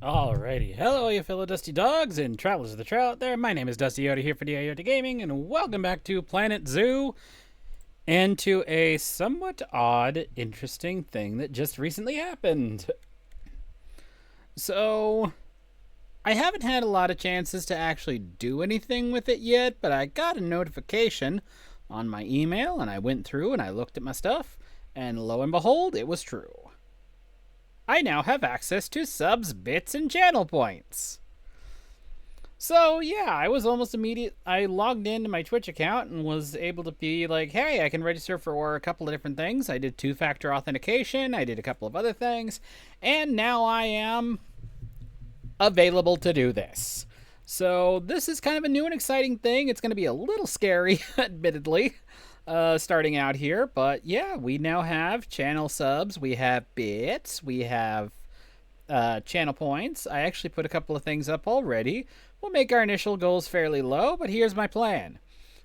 Alrighty, hello you fellow Dusty Dogs and Travelers of the Trail out there. My name is Dusty Yoda here for DIOTA Gaming, and welcome back to Planet Zoo, and to a somewhat odd, interesting thing that just recently happened. So, I haven't had a lot of chances to actually do anything with it yet, but I got a notification on my email, and I went through and I looked at my stuff, and lo and behold, it was true. I now have access to subs, bits, and channel points. So yeah, I was almost immediate. I logged into my Twitch account and was able to be like, hey, I can register for a couple of different things. I did two-factor authentication. I did a couple of other things. And now I am available to do this. So this is kind of a new and exciting thing. It's going to be a little scary, admittedly, starting out here. But yeah, we now have channel subs. We have bits. We have channel points. I actually put a couple of things up already. We'll make our initial goals fairly low, but here's my plan.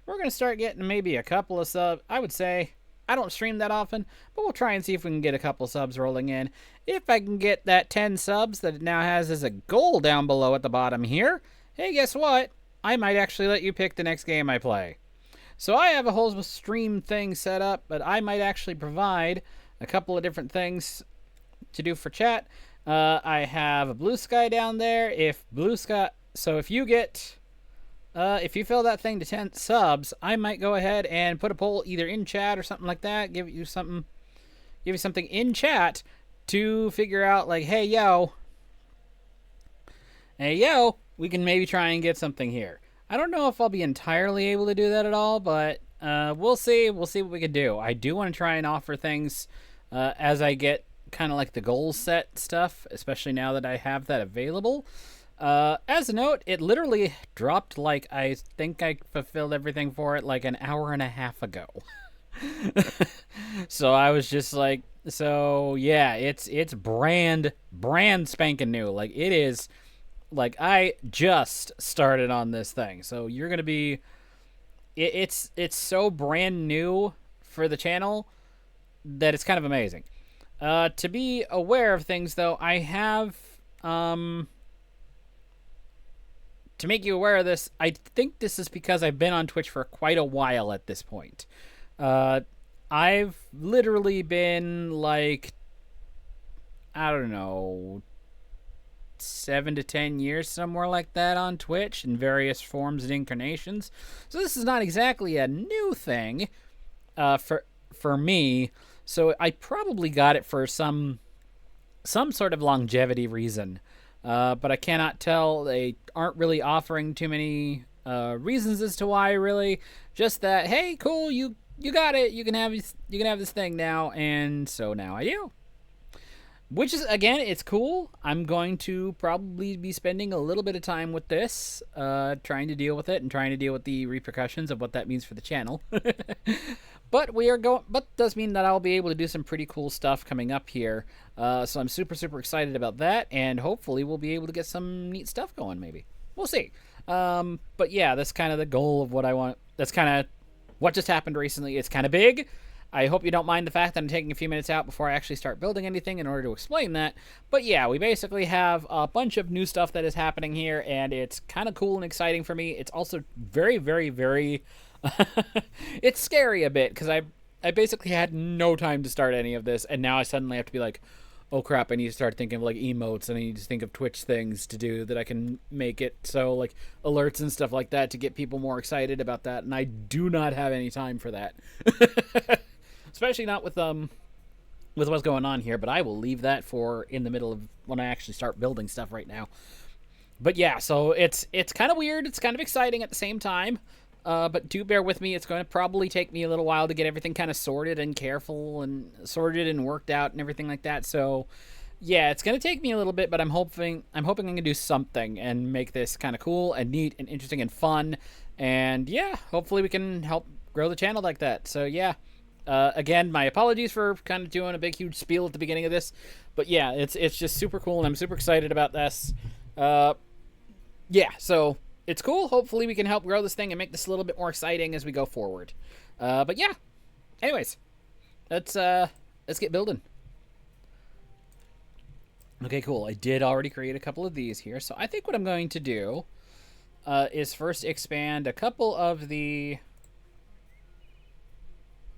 We're going to start getting maybe a couple of subs. I would say I don't stream that often, but we'll try and see if we can get a couple of subs rolling in. If I can get that 10 subs that it now has as a goal down below at the bottom here, hey, guess what? I might actually let you pick the next game I play. So I have a whole stream thing set up, but I might actually provide a couple of different things to do for chat. I have a blue sky down there. So if you fill that thing to 10 subs, I might go ahead and put a poll either in chat or something like that. Give you something in chat to figure out like, hey yo, we can maybe try and get something here. I don't know if I'll be entirely able to do that at all, but we'll see. We'll see what we can do. I do want to try and offer things as I get kind of like the goal set stuff, especially now that I have that available. As a note, it literally dropped like I think I fulfilled everything for it like an hour and a half ago. So I was just like, so yeah, it's brand spanking new. Like it is. Like I just started on this thing, so you're gonna be. It's so brand new for the channel that it's kind of amazing. To be aware of things, though, I have to make you aware of this. I think this is because I've been on Twitch for quite a while at this point. I've literally been like, I don't know, 7 to 10 years, somewhere like that, on Twitch in various forms and incarnations. So this is not exactly a new thing for me. So I probably got it for some sort of longevity reason. But I cannot tell. They aren't really offering too many reasons as to why, really. Just that, hey, cool, you got it. You can have this thing now, and so now I do. Which is, again, it's cool. I'm going to probably be spending a little bit of time with this, trying to deal with it and trying to deal with the repercussions of what that means for the channel. But does mean that I'll be able to do some pretty cool stuff coming up here. So I'm super, super excited about that, and hopefully we'll be able to get some neat stuff going, maybe. We'll see. But yeah, that's kind of the goal of what I want. That's kind of what just happened recently. It's kind of big. I hope you don't mind the fact that I'm taking a few minutes out before I actually start building anything in order to explain that. But yeah, we basically have a bunch of new stuff that is happening here, and it's kind of cool and exciting for me. It's also very, very, very... it's scary a bit, because I basically had no time to start any of this, and now I suddenly have to be like, oh crap, I need to start thinking of like emotes, and I need to think of Twitch things to do that I can make it so like alerts and stuff like that to get people more excited about that, and I do not have any time for that. Especially not with what's going on here, but I will leave that for in the middle of when I actually start building stuff right now. But yeah, so it's kind of weird, it's kind of exciting at the same time. But do bear with me. It's going to probably take me a little while to get everything kind of sorted and careful and sorted and worked out and everything like that. So, yeah, it's going to take me a little bit, but I'm hoping I can do something and make this kind of cool and neat and interesting and fun. And yeah, hopefully we can help grow the channel like that. So yeah, again, my apologies for kind of doing a big, huge spiel at the beginning of this, but yeah, it's just super cool and I'm super excited about this. Yeah, so it's cool. Hopefully we can help grow this thing and make this a little bit more exciting as we go forward. But yeah, anyways, let's get building. Okay, cool. I did already create a couple of these here. So I think what I'm going to do is first expand a couple of the...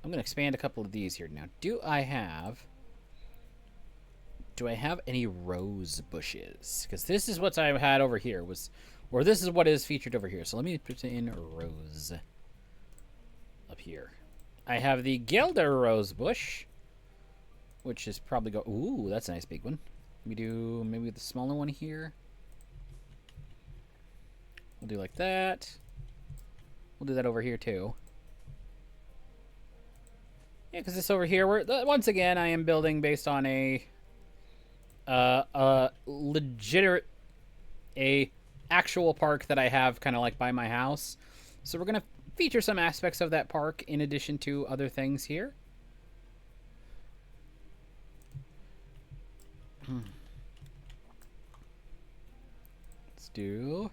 I'm going to expand a couple of these here. Now, do I have any rose bushes? Because this is what I had over here, or this is what is featured over here. So let me put in rose up here. I have the Gelder rose bush, which is probably ooh, that's a nice big one. Let me do maybe the smaller one here. We'll do like that. We'll do that over here too. Yeah, because this over here, once again, I am building based on a legitimate, actual park that I have kind of like by my house. So we're gonna feature some aspects of that park in addition to other things here. Let's do...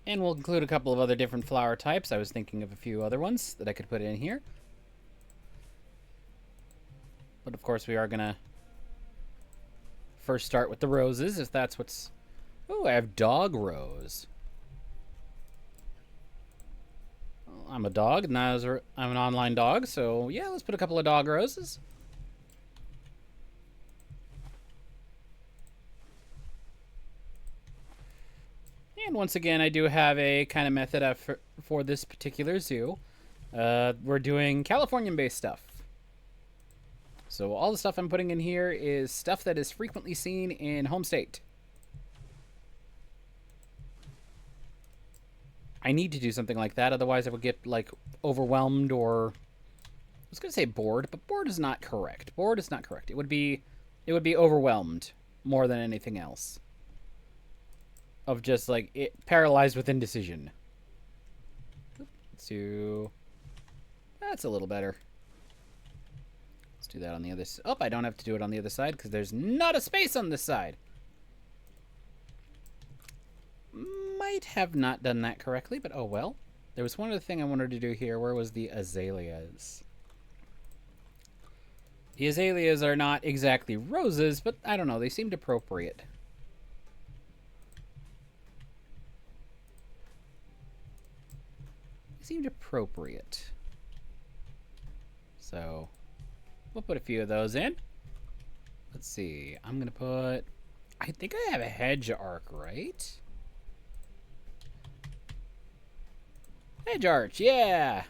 And we'll include a couple of other different flower types. I was thinking of a few other ones that I could put in here. But of course we are going to first start with the roses, if that's what's... Oh, I have dog rose. Well, I'm a dog, and I'm an online dog, so yeah, let's put a couple of dog roses. And once again, I do have a kind of method for this particular zoo. We're doing Californian-based stuff. So all the stuff I'm putting in here is stuff that is frequently seen in home state. I need to do something like that, otherwise I would get, like, overwhelmed or... I was going to say bored, but bored is not correct. Bored is not correct. It would be overwhelmed more than anything else. Of just, like, paralyzed with indecision. Let's do... That's a little better. Let's do that on the other side. Oh, I don't have to do it on the other side because there's not a space on this side. Might have not done that correctly, but oh well. There was one other thing I wanted to do here. Where was the azaleas? The azaleas are not exactly roses, but I don't know. They seemed appropriate. Seemed appropriate. So we'll put a few of those in. Let's see. I'm gonna put... I think I have a hedge arc, right? Hedge arch, yeah!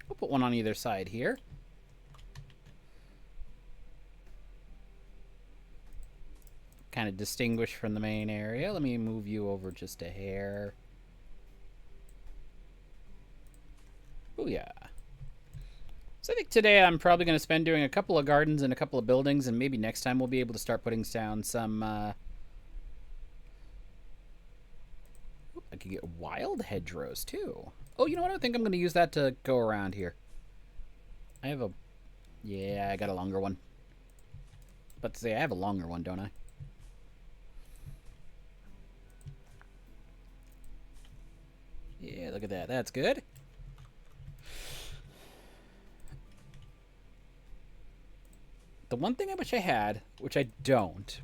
We'll put one on either side here. Kind of distinguished from the main area. Let me move you over just a hair. Oh yeah. So I think today I'm probably going to spend doing a couple of gardens and a couple of buildings, and maybe next time we'll be able to start putting down some... I could get wild hedgerows too. Oh, you know what? I think I'm going to use that to go around here. I have a... Yeah, I got a longer one. But to say, I have a longer one, don't I? Yeah, look at that. That's good. The one thing I wish I had, which I don't,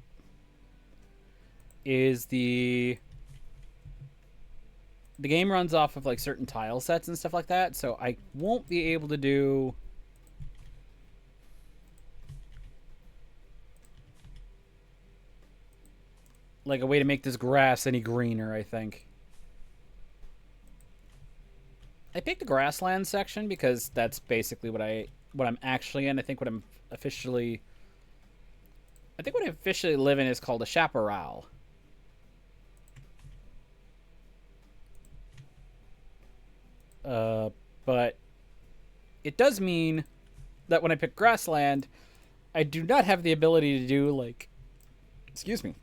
is the game runs off of like certain tile sets and stuff like that, so I won't be able to do like a way to make this grass any greener, I think. I picked the grassland section because that's basically what I'm actually in. I think what I officially live in is called a chaparral. But it does mean that when I pick grassland, I do not have the ability to do like, excuse me.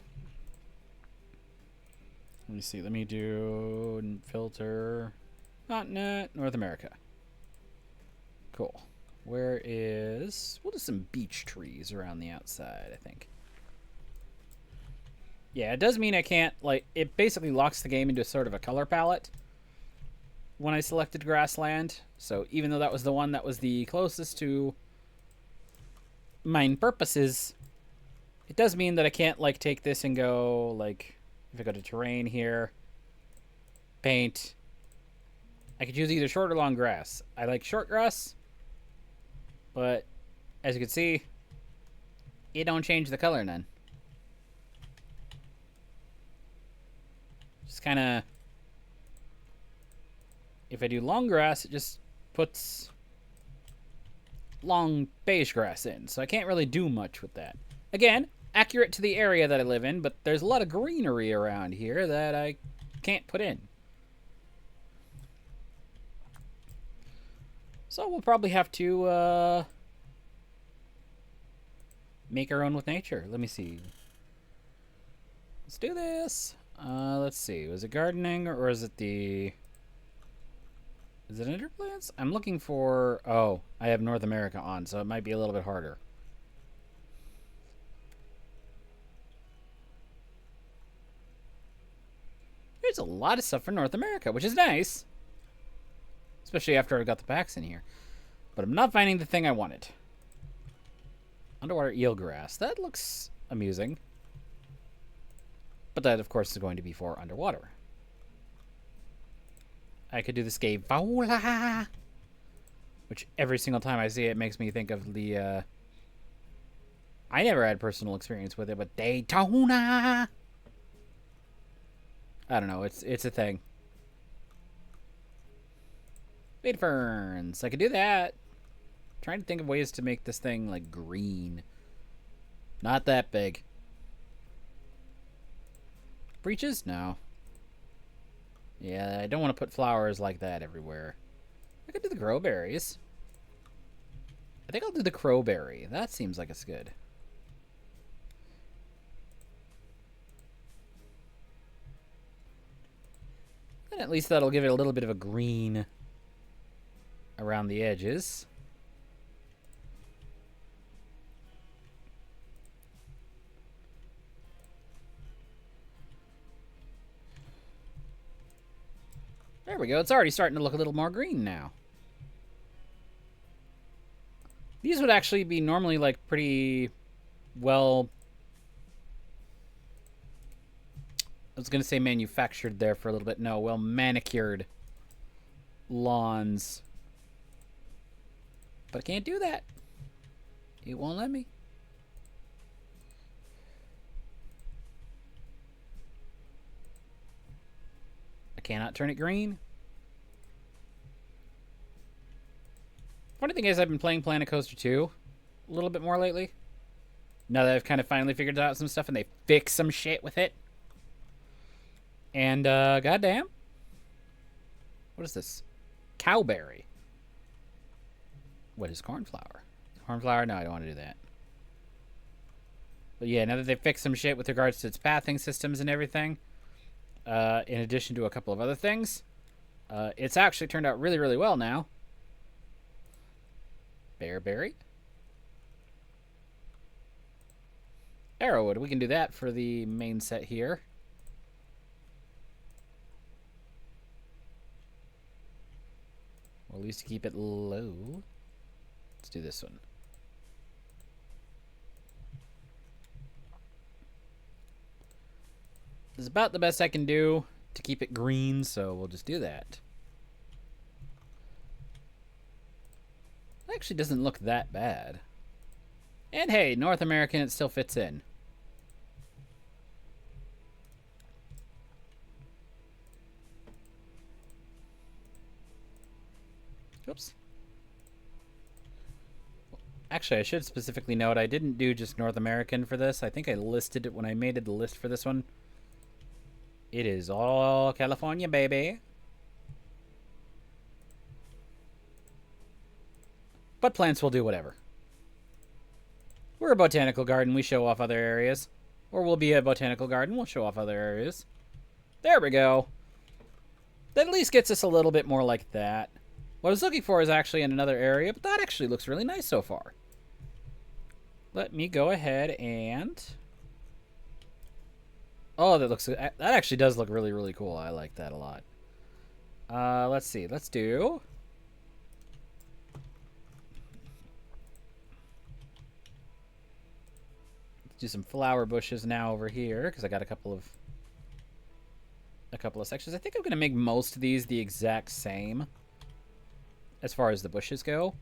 Let me see. Let me do filter. Continent, North America. Cool. Where is... We'll do some beech trees around the outside, I think. Yeah, it does mean I can't, like... It basically locks the game into sort of a color palette. when I selected grassland. So even though that was the one that was the closest to mine purposes, it does mean that I can't, like, take this and go, like, if I go to terrain here, paint, I could use either short or long grass. I like short grass, but as you can see, it don't change the color none. Just kind of, if I do long grass, it just puts long beige grass in, so I can't really do much with that. Again, accurate to the area that I live in, but there's a lot of greenery around here that I can't put in. So we'll probably have to make our own with nature. Let me see. Let's do this. Let's see. Was it gardening or is it the... Is it interplants? I'm looking for... Oh, I have North America on, so it might be a little bit harder. There's a lot of stuff for North America, which is nice. Especially after I got the packs in here. But I'm not finding the thing I wanted. Underwater eelgrass. That looks amusing. But that, of course, is going to be for underwater. I could do the Scaevola, which every single time I see it makes me think of the... I never had personal experience with it, but Daytona! I don't know. It's a thing. Spade ferns. I could do that. Trying to think of ways to make this thing, like, green. Not that big. Breeches? No. Yeah, I don't want to put flowers like that everywhere. I could do the crowberries. I think I'll do the crowberry. That seems like it's good. And at least that'll give it a little bit of a green around the edges. There we go. It's already starting to look a little more green now. These would actually be normally, like, pretty well... I was going to say manufactured there for a little bit. No, well manicured lawns. But I can't do that. It won't let me. I cannot turn it green. Funny thing is, I've been playing Planet Coaster 2 a little bit more lately. Now that I've kind of finally figured out some stuff and they fix some shit with it. And, goddamn. What is this? Cowberry. What is cornflower? Cornflower? No, I don't want to do that. But yeah, now that they fixed some shit with regards to its pathing systems and everything, in addition to a couple of other things, it's actually turned out really, really well now. Bearberry. Arrowwood. We can do that for the main set here. Or at least keep it low. Let's do this one. This is about the best I can do to keep it green, so we'll just do that. It actually doesn't look that bad. And hey, North American, it still fits in. Oops. Actually, I should specifically note I didn't do just North American for this. I think I listed it when I made the list for this one. It is all California, baby. But plants will do whatever. We're a botanical garden. We show off other areas. Or we'll be a botanical garden. We'll show off other areas. There we go. That at least gets us a little bit more like that. What I was looking for is actually in another area, but that actually looks really nice so far. Let me go ahead and... Oh, that actually does look really, really cool. I like that a lot. Let's see. Let's do some flower bushes now over here because I got a couple of sections. I think I'm gonna make most of these the exact same as far as the bushes go.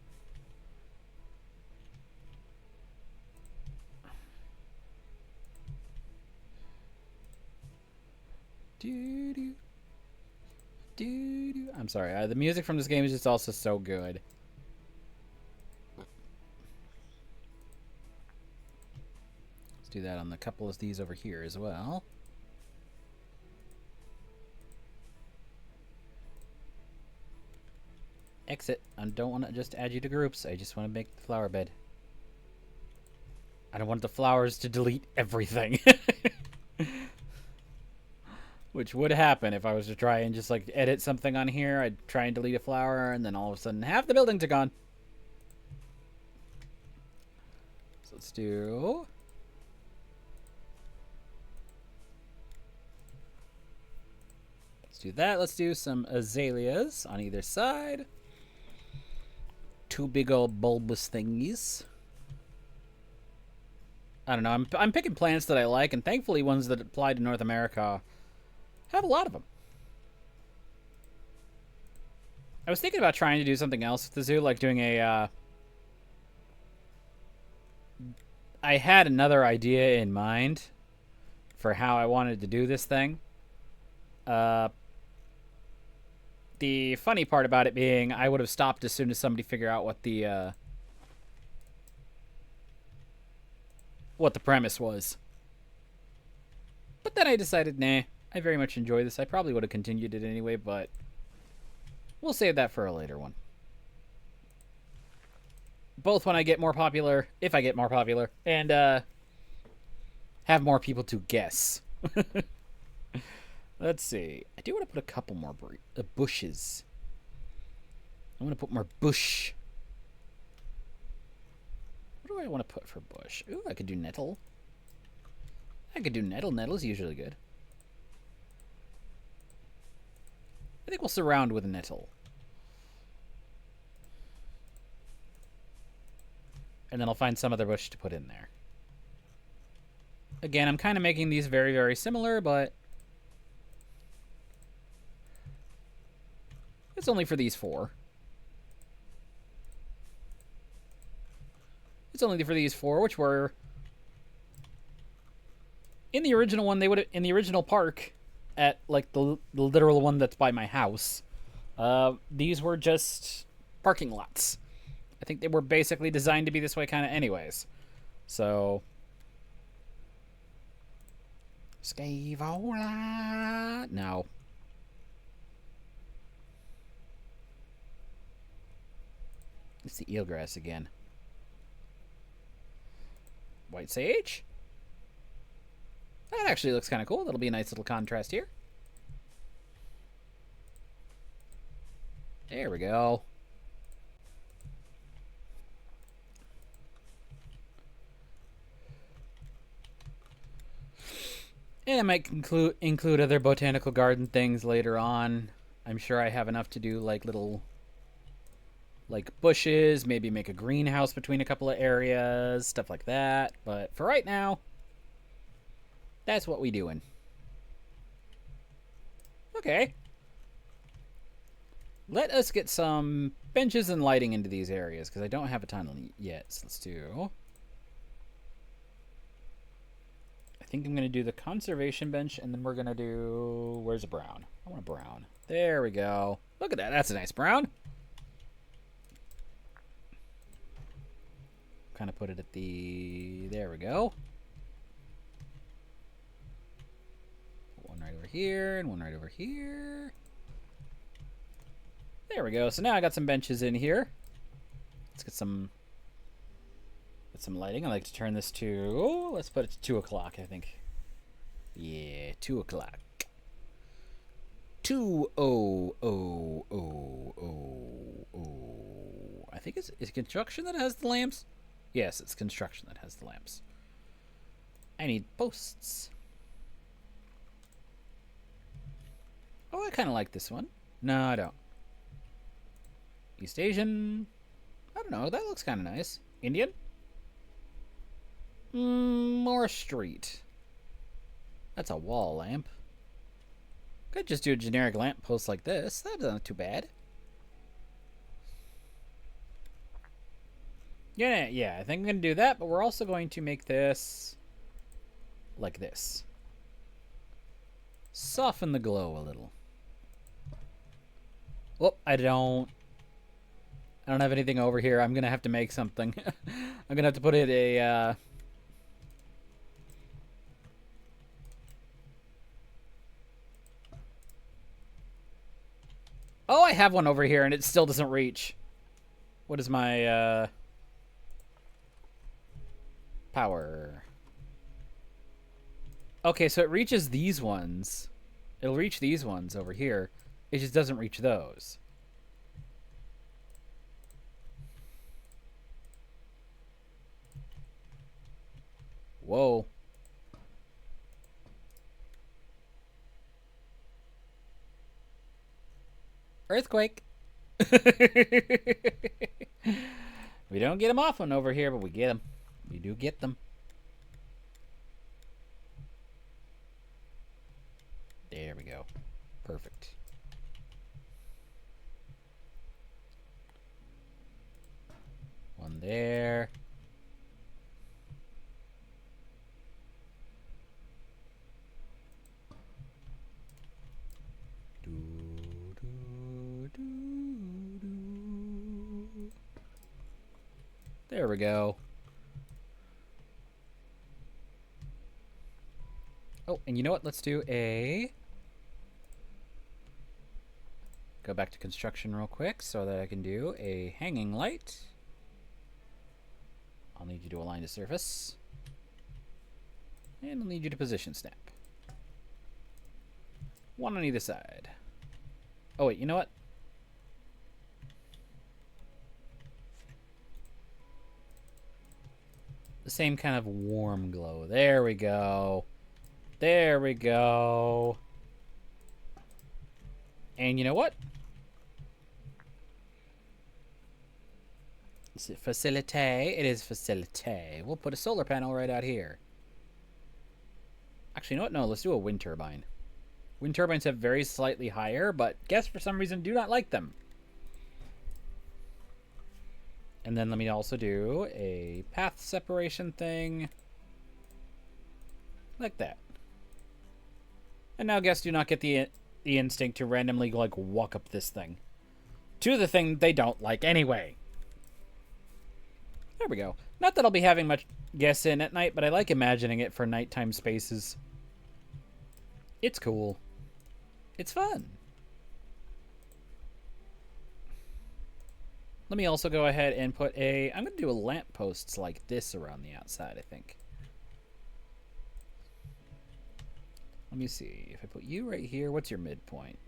I'm sorry. The music from this game is just also so good. Let's do that on a couple of these over here as well. Exit. I don't want to just add you to groups. I just want to make the flower bed. I don't want the flowers to delete everything. Which would happen if I was to try and just like edit something on here. I'd try and delete a flower and then all of a sudden half the buildings are gone. So let's do... Let's do that. Let's do some azaleas on either side. Two big old bulbous thingies. I don't know. I'm picking plants that I like, and thankfully ones that apply to North America have a lot of them. I was thinking about trying to do something else with the zoo, like doing a... I had another idea in mind for how I wanted to do this thing. The funny part about it being I would have stopped as soon as somebody figured out what the premise was. But then I decided, nah, I very much enjoy this. I probably would have continued it anyway, but we'll save that for a later one. Both when I get more popular, if I get more popular, and have more people to guess. Let's see. I do want to put a couple more bushes. I want to put more bush. What do I want to put for bush? Ooh, I could do nettle. I could do nettle. Nettle's usually good. I think we'll surround with nettle. And then I'll find some other bush to put in there. Again, I'm kind of making these very, very similar, but it's only for these four. It's only for these four, which were in the original one. They would in the original park at like the literal one that's by my house. These were just parking lots. I think they were basically designed to be this way kind of anyways. So Scaevola. No. It's the eelgrass again. White sage. That actually looks kind of cool. That'll be a nice little contrast here. There we go. And I might include other botanical garden things later on. I'm sure I have enough to do like little like bushes, maybe make a greenhouse between a couple of areas, stuff like that. But for right now, that's what we doing. Okay. Let us get some benches and lighting into these areas, because I don't have a ton yet. So let's do... I think I'm going to do the conservation bench, and then we're going to do... Where's a brown? I want a brown. There we go. Look at that. That's a nice brown. Kind of put it at the... There we go. One right over here, and one right over here. There we go. So now I got some benches in here. Let's get some lighting. I like to turn this to... Let's put it to 2 o'clock, I think. Yeah, 2 o'clock. 2:00. I think it's construction that has the lamps. Yes, it's construction that has the lamps. I need posts. Oh, I kind of like this one. No, I don't. East Asian. I don't know. That looks kind of nice. Indian? More street. That's a wall lamp. Could just do a generic lamp post like this. That's not too bad. Yeah, I think I'm going to do that, but we're also going to make this like this. Soften the glow a little. Whoop, I don't have anything over here. I'm going to have to make something. I'm going to have to put it a... Oh, I have one over here, and it still doesn't reach. What is my... power? Okay, so it reaches these ones. It'll reach these ones over here. It just doesn't reach those. Whoa. Earthquake. We don't get them often over here, but we get them. We do get them. There we go. Perfect. One there. There we go. Oh, and you know what? Let's do a... Go back to construction real quick so that I can do a hanging light. I'll need you to align to surface. And I'll need you to position snap. One on either side. Oh, wait, you know what? The same kind of warm glow. There we go. There we go. And you know what? Is it facilite? It is facilite. We'll put a solar panel right out here. Actually, you know what? No, let's do a wind turbine. Wind turbines have very slightly higher, but guests for some reason do not like them. And then let me also do a path separation thing. Like that. And now guests do not get the instinct to randomly, like, walk up this thing. To the thing they don't like anyway. There we go. Not that I'll be having much guests in at night, but I like imagining it for nighttime spaces. It's cool. It's fun. Let me also go ahead and put a... I'm going to do a lamp posts like this around the outside, I think. Let me see. If I put you right here, what's your midpoint?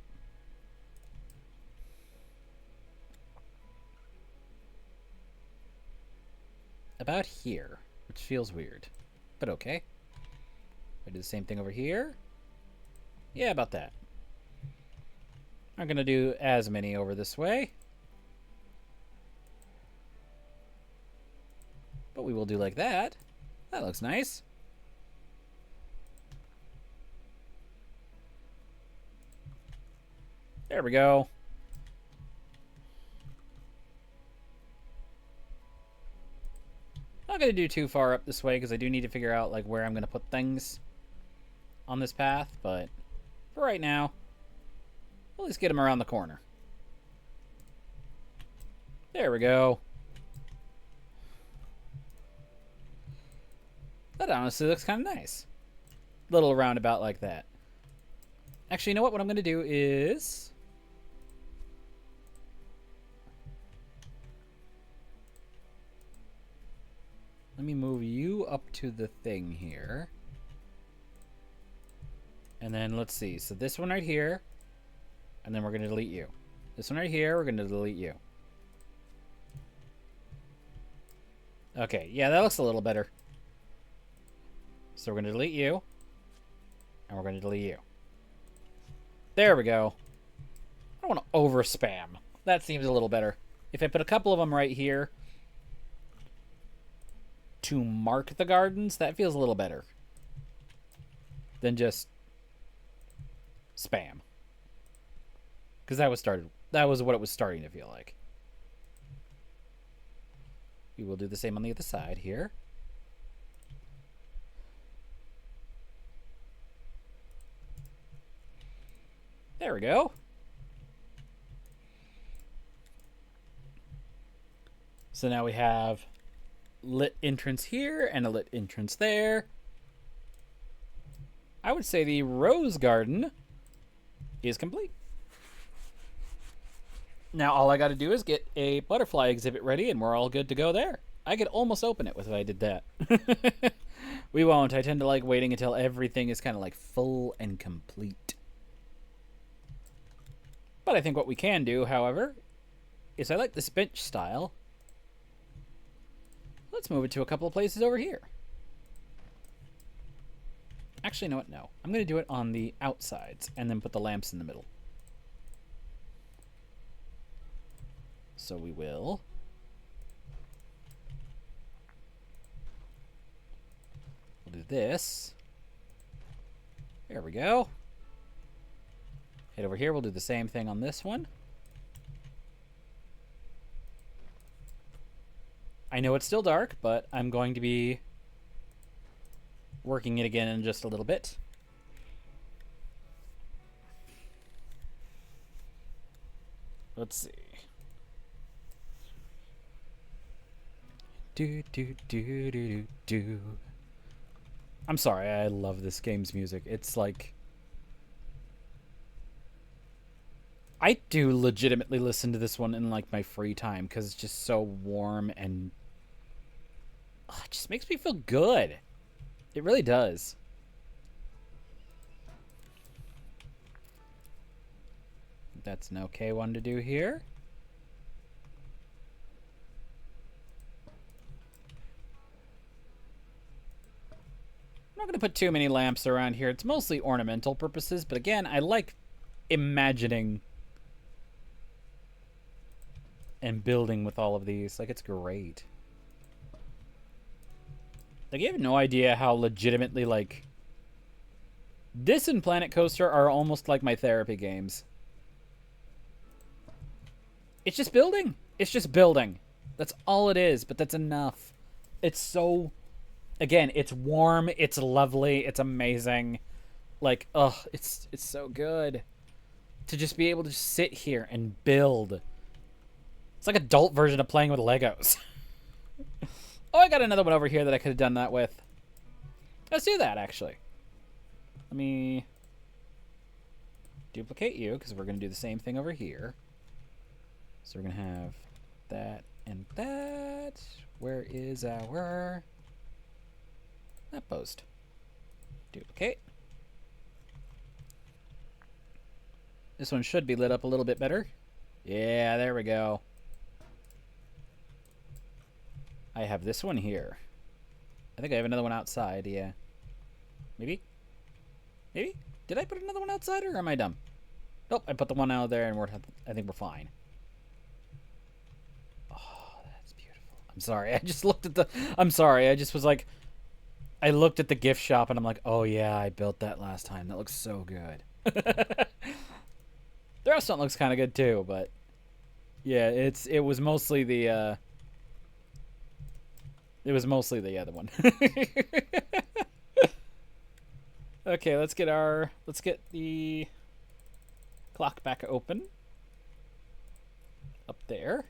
About here, which feels weird, but okay. I do the same thing over here. Yeah, about that. I'm going to do as many over this way. But we will do like that. That looks nice. There we go. I'm not going to do too far up this way because I do need to figure out like where I'm going to put things on this path, but for right now, we'll just get them around the corner. There we go. That honestly looks kind of nice. Little roundabout like that. Actually, you know what? What I'm going to do is... Let me move you up to the thing here. And then let's see. So this one right here. And then we're going to delete you. This one right here, we're going to delete you. Okay, yeah, that looks a little better. So we're going to delete you. And we're going to delete you. There we go. I don't want to over spam. That seems a little better. If I put a couple of them right here to mark the gardens, that feels a little better than just spam. Because that was what it was starting to feel like. We will do the same on the other side here. There we go. So now we have lit entrance here and a lit entrance there. I would say the rose garden is complete. Now all I got to do is get a butterfly exhibit ready and we're all good to go there. I could almost open it if I did that. We won't. I tend to like waiting until everything is kind of like full and complete. But I think what we can do, however, is I like this bench style. Let's move it to a couple of places over here. Actually, you know what? No. I'm going to do it on the outsides and then put the lamps in the middle. So we will. We'll do this. There we go. Head over here. We'll do the same thing on this one. I know it's still dark, but I'm going to be working it again in just a little bit. Let's see. Do. I'm sorry, I love this game's music. It's like... I do legitimately listen to this one in like my free time because it's just so warm and it just makes me feel good. It really does. That's an okay one to do here. I'm not going to put too many lamps around here. It's mostly ornamental purposes, but again, I like imagining and building with all of these. Like, it's great. Like, you have no idea how legitimately, like... This and Planet Coaster are almost like my therapy games. It's just building. It's just building. That's all it is, but that's enough. It's so... Again, it's warm, it's lovely, it's amazing. Like, ugh, it's so good. To just be able to just sit here and build. It's like an adult version of playing with Legos. Oh, I got another one over here that I could have done that with. Let's do that, actually. Let me duplicate you, because we're going to do the same thing over here. So we're going to have that and that. Where is our... That post. Duplicate. This one should be lit up a little bit better. Yeah, there we go. I have this one here. I think I have another one outside, yeah. Maybe? Maybe? Did I put another one outside, or am I dumb? Nope, I put the one out there, and I think we're fine. Oh, that's beautiful. I'm sorry, I just looked at the... I'm sorry, I just was like... I looked at the gift shop, and I'm like, oh yeah, I built that last time. That looks so good. The restaurant looks kind of good, too, but... Yeah, it was mostly the... It was mostly the other one. Okay, let's get the clock back open. Up there.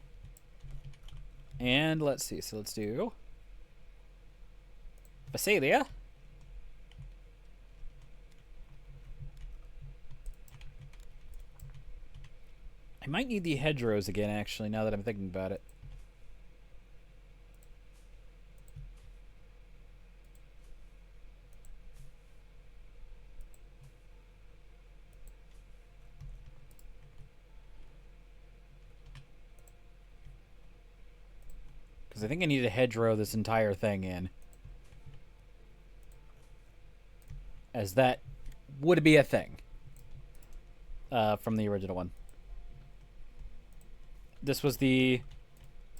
And let's see, so let's do Visalia. I might need the hedgerows again, actually, now that I'm thinking about it. Because I think I need to hedgerow this entire thing in. As that would be a thing. From the original one. this was the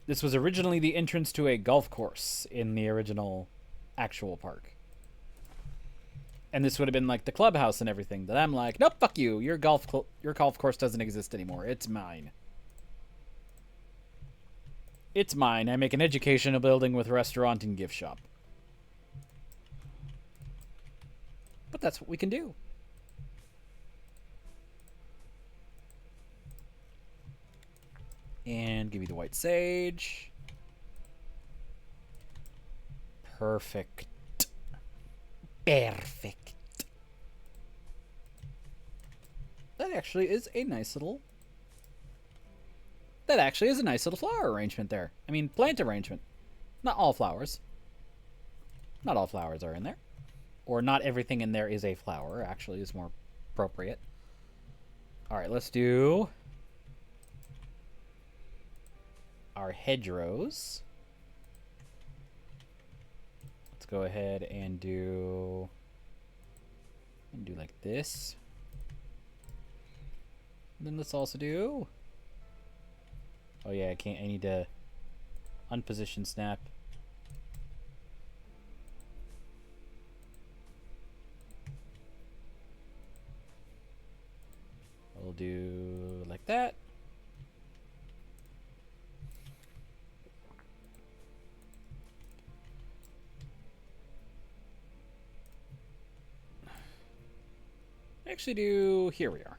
this was originally the entrance to a golf course in the original actual park. And this would have been like the clubhouse and everything. That I'm like, nope, fuck you. Your golf course doesn't exist anymore. It's mine. It's mine. I make an educational building with restaurant and gift shop. But that's what we can do. And give me the white sage. Perfect. Perfect. That actually is a nice little... That actually is a nice little flower arrangement there. I mean, plant arrangement. Not all flowers. Not all flowers are in there. Or not everything in there is a flower, actually, is more appropriate. Alright, let's do our hedgerows. Let's go ahead and do like this. And then let's also do... Oh yeah, I can't. I need to unposition snap. We'll do like that. Actually do, here we are.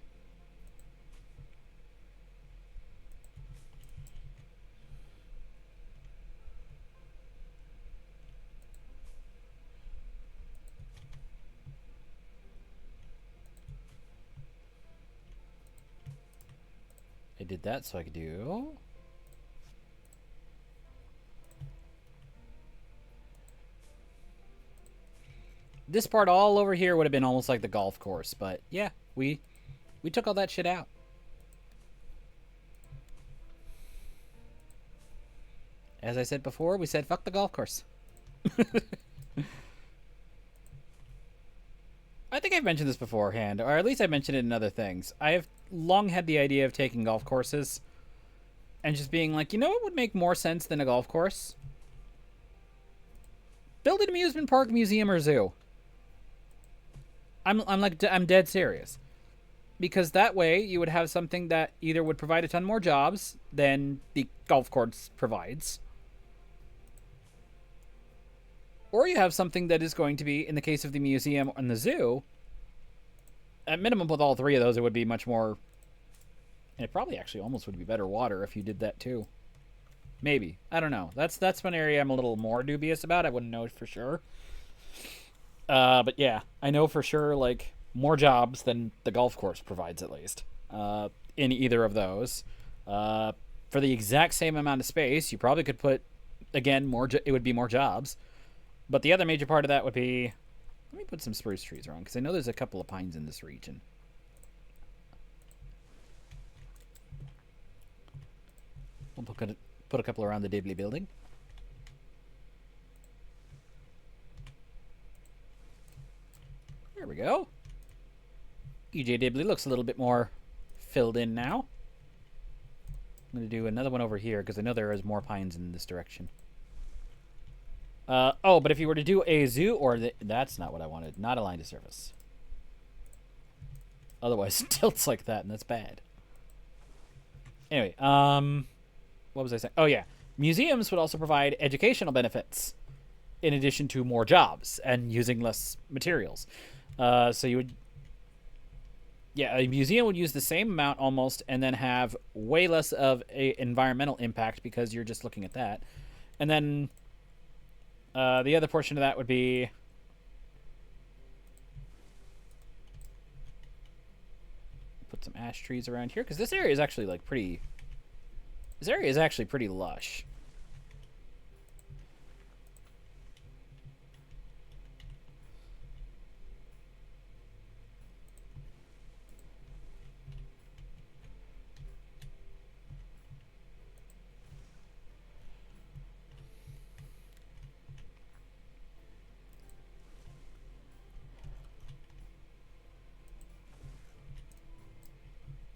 I did that so I could do... This part all over here would have been almost like the golf course, but yeah, we took all that shit out. As I said before, we said fuck the golf course. I think I've mentioned this beforehand, or at least I mentioned it in other things. I have long had the idea of taking golf courses and just being like, you know what would make more sense than a golf course? Build an amusement park, museum, or zoo. I'm dead serious. Because that way you would have something that either would provide a ton more jobs than the golf course provides, or you have something that is going to be, in the case of the museum and the zoo, at minimum with all three of those, it would be much more... And it probably actually almost would be better water if you did that too. Maybe. I don't know. That's one area I'm a little more dubious about. I wouldn't know for sure. But yeah, I know for sure, like, more jobs than the golf course provides, at least. In either of those. For the exact same amount of space, you probably could put, again, it would be more jobs. But the other major part of that would be... Let me put some spruce trees around, because I know there's a couple of pines in this region. We'll put a couple around the Dibley building. There we go. EJ Dibley looks a little bit more filled in now. I'm going to do another one over here, because I know there is more pines in this direction. Oh, but if you were to do a zoo, or that's not what I wanted. Not aligned to surface. Otherwise, it tilts like that, and that's bad. Anyway, what was I saying? Oh, yeah. Museums would also provide educational benefits, in addition to more jobs and using less materials. So you would... Yeah, a museum would use the same amount almost, and then have way less of a environmental impact because you're just looking at that. And then the other portion of that would be... Put some ash trees around here, because this area is actually like pretty... This area is actually pretty lush.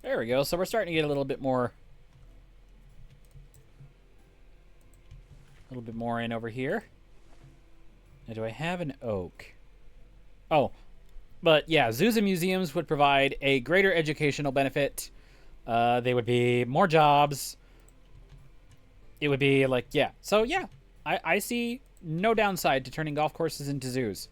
There we go. So we're starting to get a little bit more more in over here. Now, do I have an oak? Oh, but yeah, zoos and museums would provide a greater educational benefit. They would be more jobs. It would be like, yeah. So, yeah, I see no downside to turning golf courses into zoos.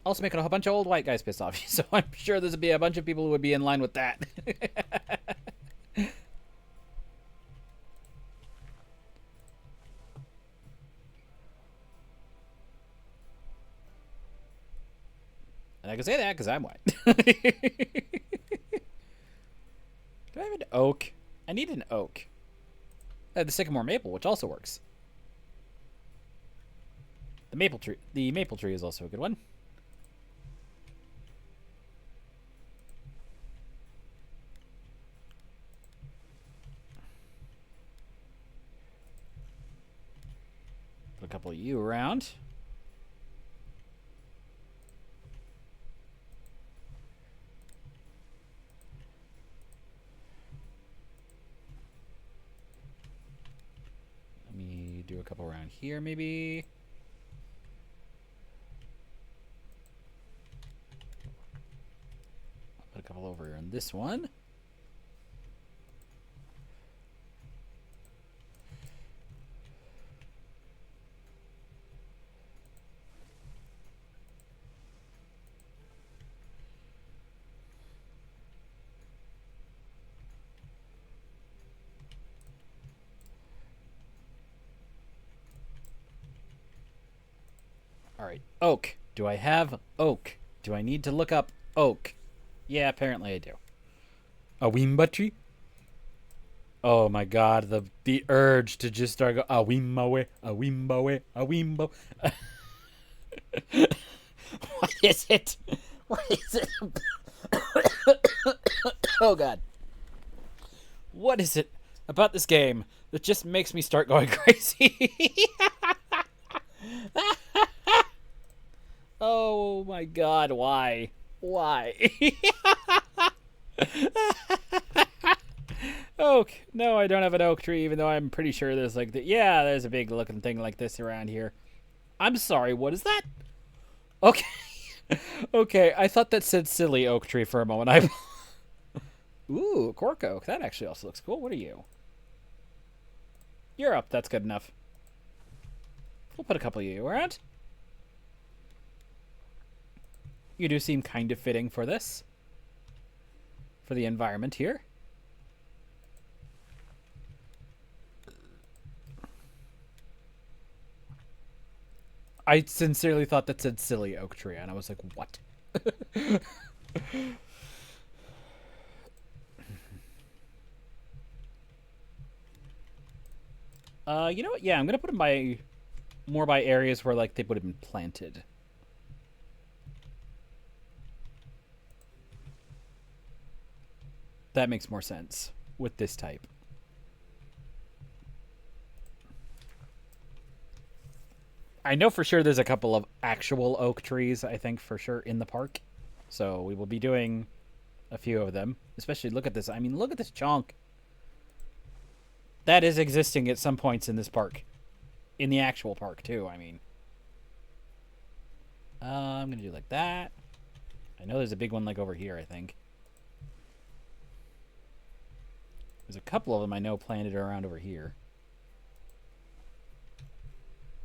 Also making a whole bunch of old white guys pissed off. So I'm sure there's be a bunch of people who would be in line with that. And I can say that because I'm white. Do I have an oak? I need an oak. I have the sycamore maple, which also works. The maple tree is also a good one. Put a couple of you around. Let me do a couple around here, maybe. I'll put a couple over in this one. All right, oak. Do I have oak? Do I need to look up oak? Yeah, apparently I do. A wimba tree? Oh my god, the urge to just start go a wimba a wimba a wimbo. What is it? What is it? Oh god. What is it about this game that just makes me start going crazy? Oh my god, why? Why? Oak. No, I don't have an oak tree, even though I'm pretty sure there's like yeah, there's a big looking thing like this around here. I'm sorry, what is that? Okay. Okay, I thought that said silly oak tree for a moment. Ooh, cork oak. That actually also looks cool. What are you? You're up. That's good enough. We'll put a couple of you around. You do seem kind of fitting for this. For the environment here. I sincerely thought that said silly oak tree, and I was like, what? You know what? Yeah, I'm gonna put them by more by areas where like they would have been planted. That makes more sense with this type. I know for sure there's a couple of actual oak trees, I think, for sure, in the park. So we will be doing a few of them. Especially, look at this. I mean, look at this chunk. That is existing at some points in this park. In the actual park, too, I mean. I'm going to do like that. I know there's a big one like over here, I think. There's a couple of them I know planted around over here.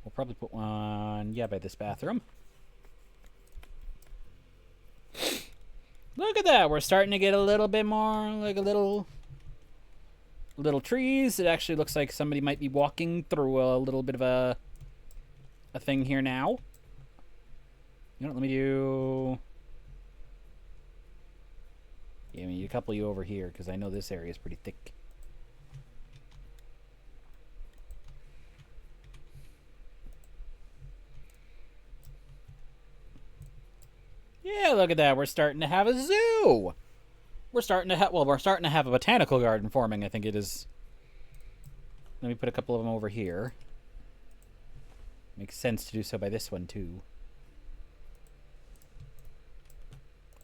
We'll probably put one, yeah, by this bathroom. Look at that. We're starting to get a little bit more, like a little trees. It actually looks like somebody might be walking through a little bit of a thing here now. You know what, let me do... Yeah, I mean, a couple of you over here, because I know this area is pretty thick. Yeah, look at that. We're starting to have a zoo. We're starting to have a botanical garden forming, I think it is. Let me put a couple of them over here. Makes sense to do so by this one, too.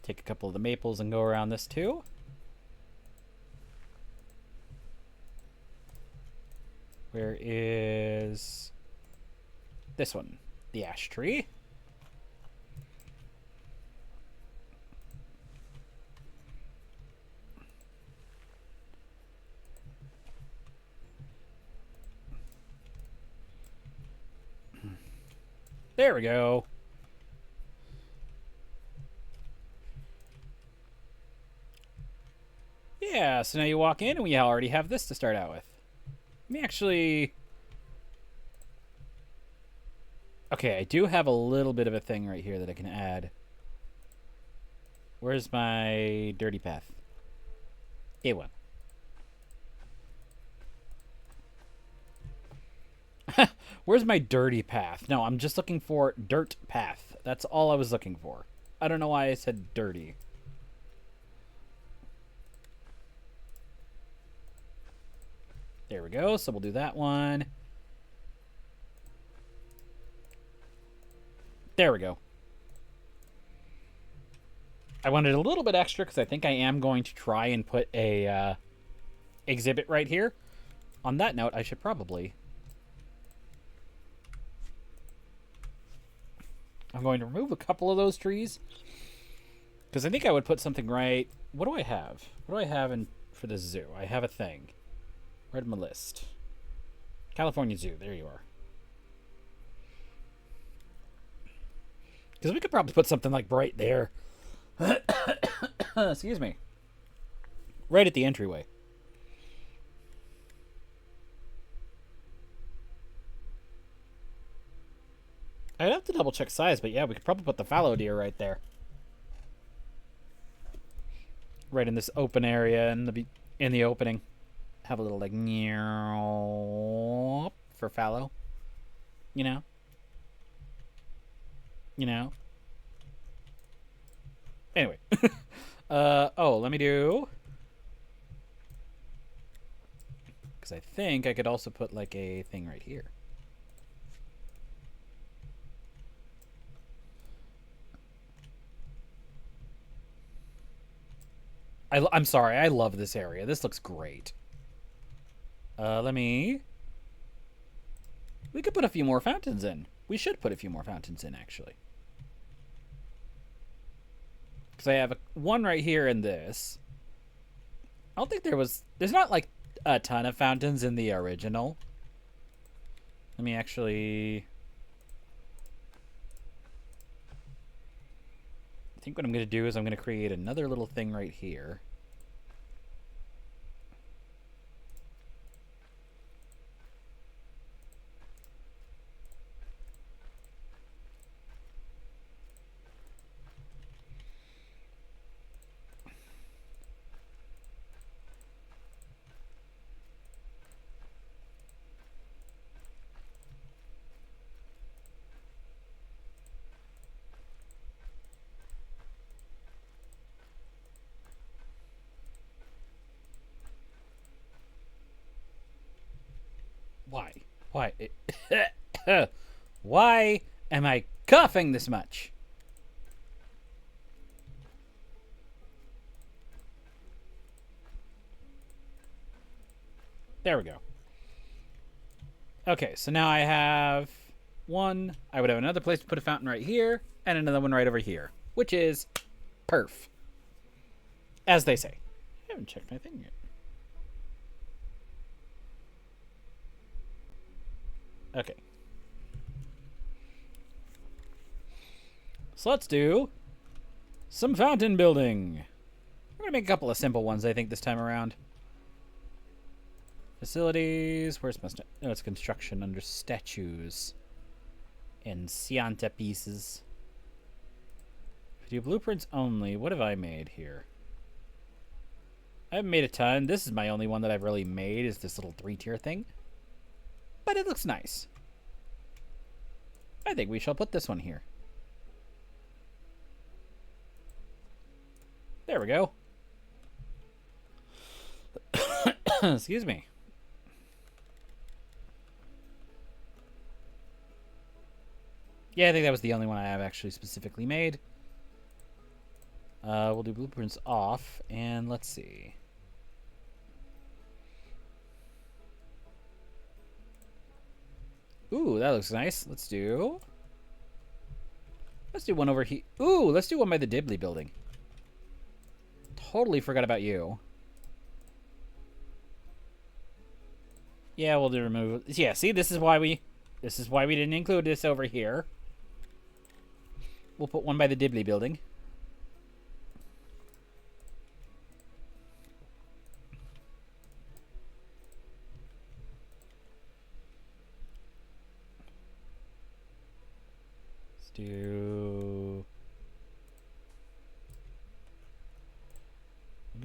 Take a couple of the maples and go around this, too. Where is this one? The ash tree. There we go. Yeah, so now you walk in and we already have this to start out with. Let me actually... Okay, I do have a little bit of a thing right here that I can add. Where's my dirty path? A1. Where's my dirty path? No, I'm just looking for dirt path. That's all I was looking for. I don't know why I said dirty. There we go. So we'll do that one. There we go. I wanted a little bit extra because I think I am going to try and put a exhibit right here. On that note, I should probably... I'm going to remove a couple of those trees because I think I would put something right... What do I have? What do I have for the zoo? I have a thing. Right on my list. California Zoo. There you are. Because we could probably put something like right there. Excuse me. Right at the entryway. I'd have to double check size, but yeah, we could probably put the fallow deer right there. Right in this open area in the opening. Have a little like for fallow. You know? You know? Anyway. Oh, let me do... Because I think I could also put like a thing right here. I'm sorry, I love this area. This looks great. We could put a few more fountains in. We should put a few more fountains in, actually. Because I have one right here in this. I don't think there's not like a ton of fountains in the original. Let me actually... I think what I'm going to do is I'm going to create another little thing right here. Why? Why? Why am I coughing this much? There we go. Okay, so now I have one. I would have another place to put a fountain right here, and another one right over here, which is perf. As they say. I haven't checked my thing yet. Okay. So let's do some fountain building. We're going to make a couple of simple ones, I think, this time around. Facilities. Where's my... No, it's construction under statues. And Sianta pieces. Do blueprints only. What have I made here? I haven't made a ton. This is my only one that I've really made, is this little 3-tier thing. But it looks nice. I think we shall put this one here. There we go. Excuse me. Yeah, I think that was the only one I have actually specifically made. We'll do blueprints off, and let's see. Ooh, that looks nice. Let's do one over here. Ooh, let's do one by the Dibley building. Totally forgot about you. Yeah, we'll do remove. Yeah, see, this is why we didn't include this over here. We'll put one by the Dibley building. Let's do.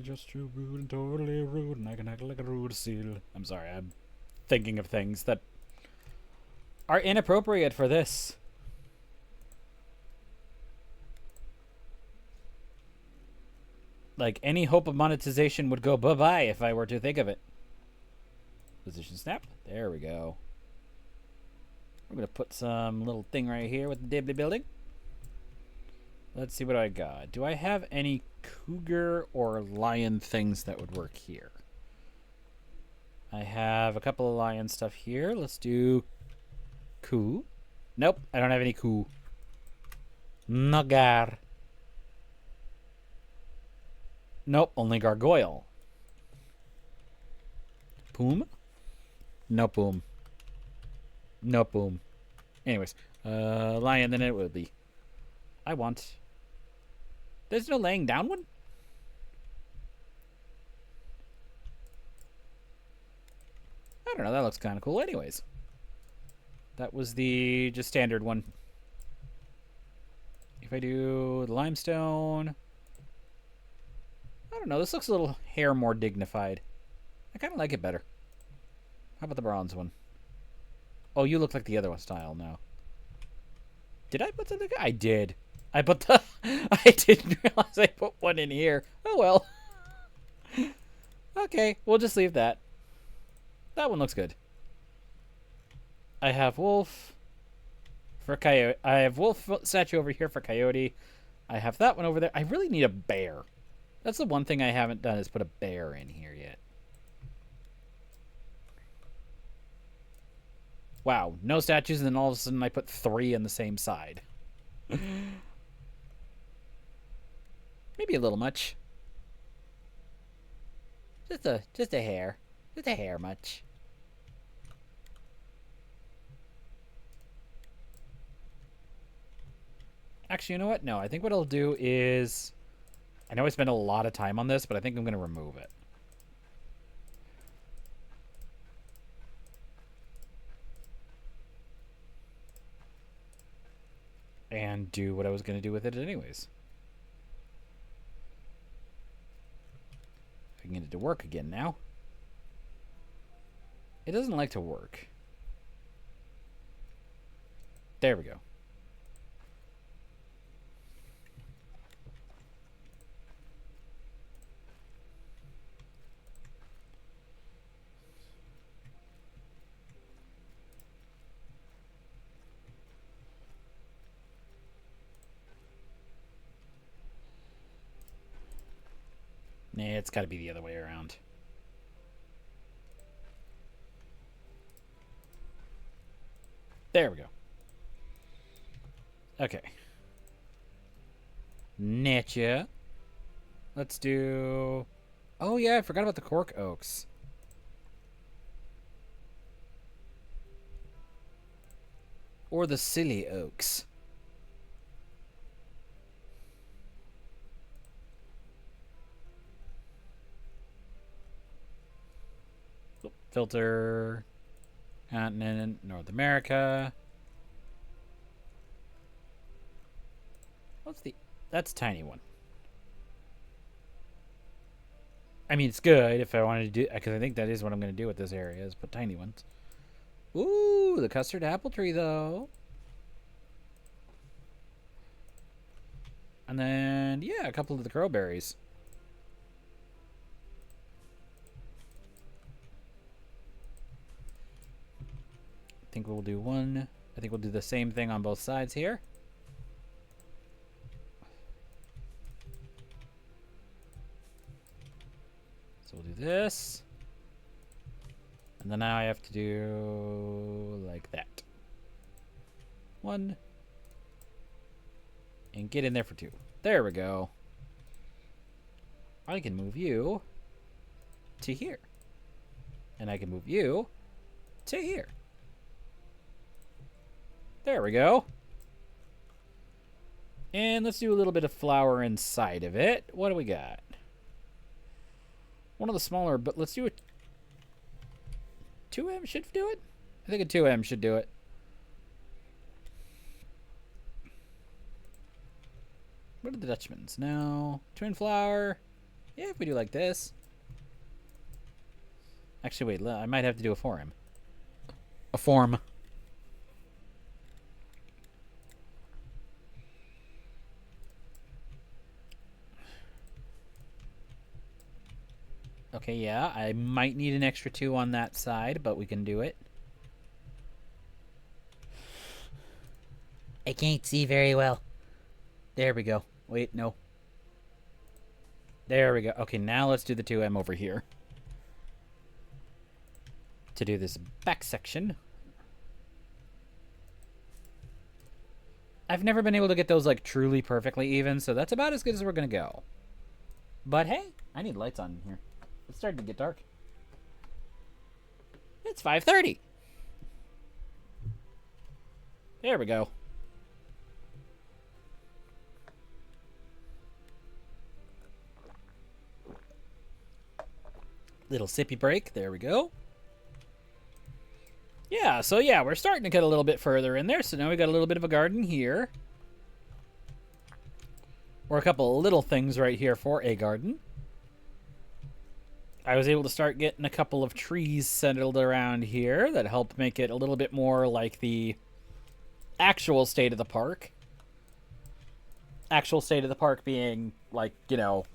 Just too rude and totally rude, and I can act like a rude seal. I'm sorry, I'm thinking of things that are inappropriate for this. Like, any hope of monetization would go bye-bye if I were to think of it. Position snap. There we go. We're going to put some little thing right here with the Dibley building. Let's see what I got. Do I have any cougar or lion things that would work here? I have a couple of lion stuff here. Let's do coo. Nope, I don't have any coo. Nagar. Nope, only gargoyle. Poom? No poom. No poom. Anyways, lion then it will be. I want. There's no laying down one? I don't know, that looks kind of cool anyways. That was the just standard one. If I do the limestone... I don't know, this looks a little hair more dignified. I kind of like it better. How about the bronze one? Oh, you look like the other one style now. Did I put something? I did. I put the... I didn't realize I put one in here. Oh, well. Okay, we'll just leave that. That one looks good. I have wolf for coyote. I have wolf statue over here for coyote. I have that one over there. I really need a bear. That's the one thing I haven't done is put a bear in here yet. Wow, no statues, and then all of a sudden I put 3 on the same side. Maybe a little much. Just a hair. Just a hair much. Actually, you know what? No, I think what I'll do is... I know I spent a lot of time on this, but I think I'm going to remove it. And do what I was going to do with it anyways. I can get it to work again now. It doesn't like to work. There we go. Nah, it's got to be the other way around. There we go. Okay. Nature. Let's do... Oh, yeah, I forgot about the cork oaks. Or the silly oaks. Filter. Continent, North America. What's the... That's a tiny one. I mean, it's good if I wanted to do... Because I think that is what I'm going to do with this area, is put tiny ones. Ooh, the custard apple tree, though. And then, yeah, a couple of the crowberries. I think we'll do one. I think we'll do the same thing on both sides here. So we'll do this. And then now I have to do like that. 1. And get in there for 2. There we go. I can move you to here. And I can move you to here. There we go. And let's do a little bit of flower inside of it. What do we got? One of the smaller, but let's do a 2M should do it? I think a 2M should do it. What are the Dutchman's? No. Twin flower. Yeah, if we do like this. Actually, wait. I might have to do a form. A form. Okay, yeah. I might need an extra 2 on that side, but we can do it. I can't see very well. There we go. Wait, no. There we go. Okay, now let's do the 2M over here. To do this back section. I've never been able to get those like truly perfectly even, so that's about as good as we're gonna go. But hey, I need lights on here. It's starting to get dark. It's 5:30. There we go. Little sippy break. There we go. Yeah, so yeah, we're starting to get a little bit further in there. So now we got a little bit of a garden here. Or a couple of little things right here for a garden. I was able to start getting a couple of trees settled around here that helped make it a little bit more like the actual state of the park. Actual state of the park being like, you know,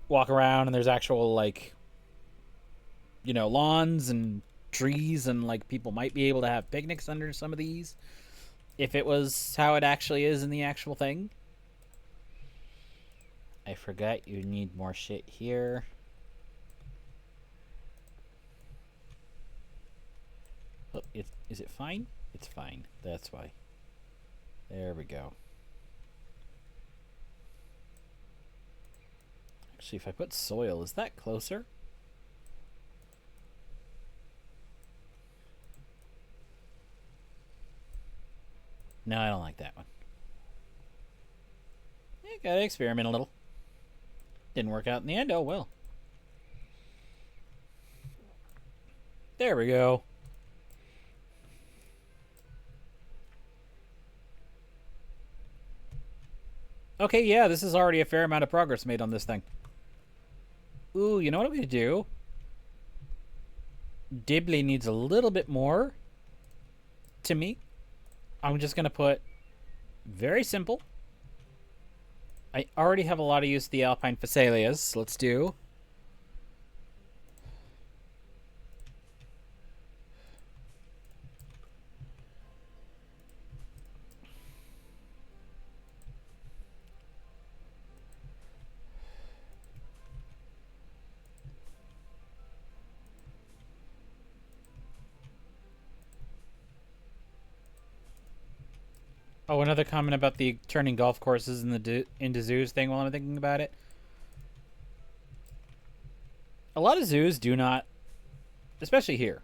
walk around and there's actual like, you know, lawns and trees and like people might be able to have picnics under some of these if it was how it actually is in the actual thing. I forgot you need more shit here. Oh, is it fine? It's fine. That's why. There we go. Actually, if I put soil, is that closer? No, I don't like that one. Yeah, gotta experiment a little. Didn't work out in the end. Oh, well. There we go. Okay, yeah, this is already a fair amount of progress made on this thing. Ooh, you know what I'm going to do? Dibley needs a little bit more to me. I'm just going to put very simple. I already have a lot of use of the Alpine Phasalias. Let's do. Oh, another comment about the turning golf courses into zoos thing while I'm thinking about it. A lot of zoos do not, especially here,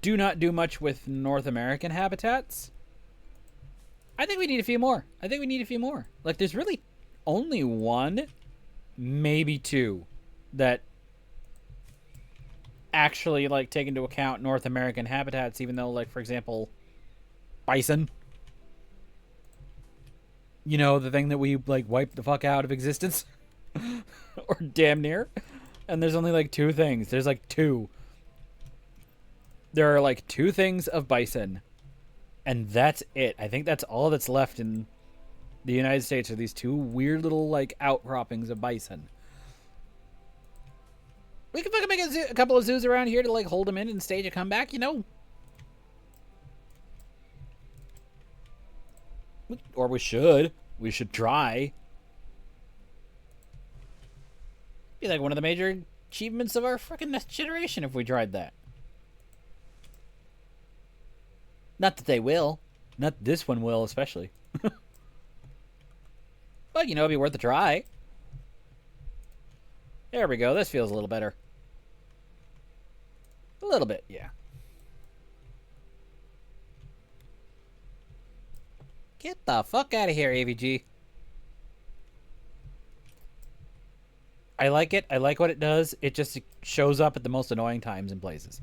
do not do much with North American habitats. I think we need a few more. Like, there's really only one, maybe two, that actually, like, take into account North American habitats, even though, like, for example, bison. You know, the thing that we, like, wiped the fuck out of existence? Or damn near. And there's only, like, two things. There's, like, two. There are, like, two things of bison. And that's it. I think that's all that's left in the United States are these two weird little, like, outcroppings of bison. We can fucking make a couple of zoos around here to, like, hold them in and stage a comeback, you know? Or we should. We should try. Be like one of the major achievements of our freaking next generation if we tried that. Not that they will. Not this one will, especially. But, you know, it'd be worth a try. There we go. This feels a little better. A little bit, yeah. Get the fuck out of here, AVG. I like it. I like what it does. It just shows up at the most annoying times and places.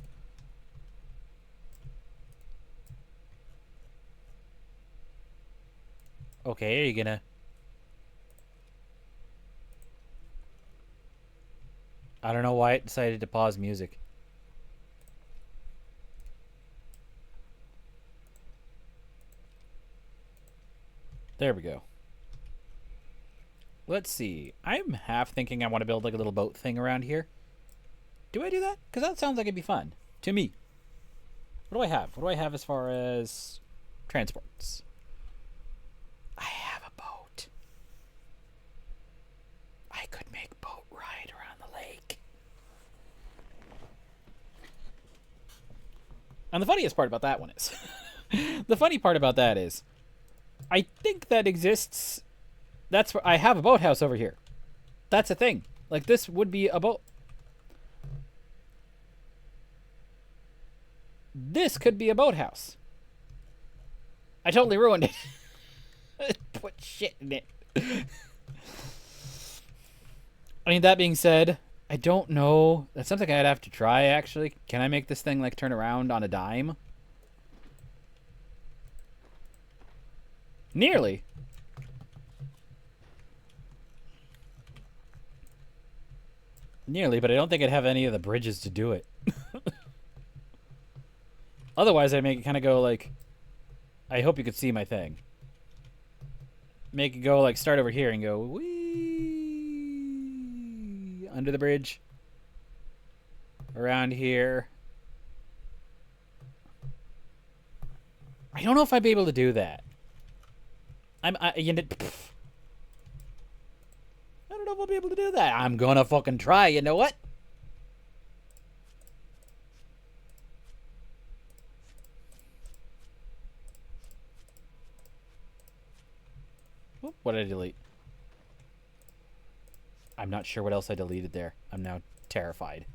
Okay, are you gonna... I don't know why it decided to pause music. There we go. Let's see. I'm half thinking I want to build like a little boat thing around here. Do I do that? Because that sounds like it'd be fun. To me. What do I have? What do I have as far as transports? I have a boat. I could make boat ride around the lake. And the funniest part about that one is... the funny part about that is... I think that exists... That's where I have a boathouse over here. That's a thing. Like, this would be a boat. This could be a boathouse. I totally ruined it. Put shit in it. I mean, that being said, I don't know. That's something I'd have to try, actually. Can I make this thing, like, turn around on a dime? Nearly. Nearly, but I don't think I'd have any of the bridges to do it. Otherwise, I'd make it kind of go like... I hope you could see my thing. Make it go like start over here and go wee under the bridge. Around here. I don't know if I'd be able to do that. I don't know if I'll be able to do that. I'm gonna fucking try, you know what? What did I delete? I'm not sure what else I deleted there. I'm now terrified.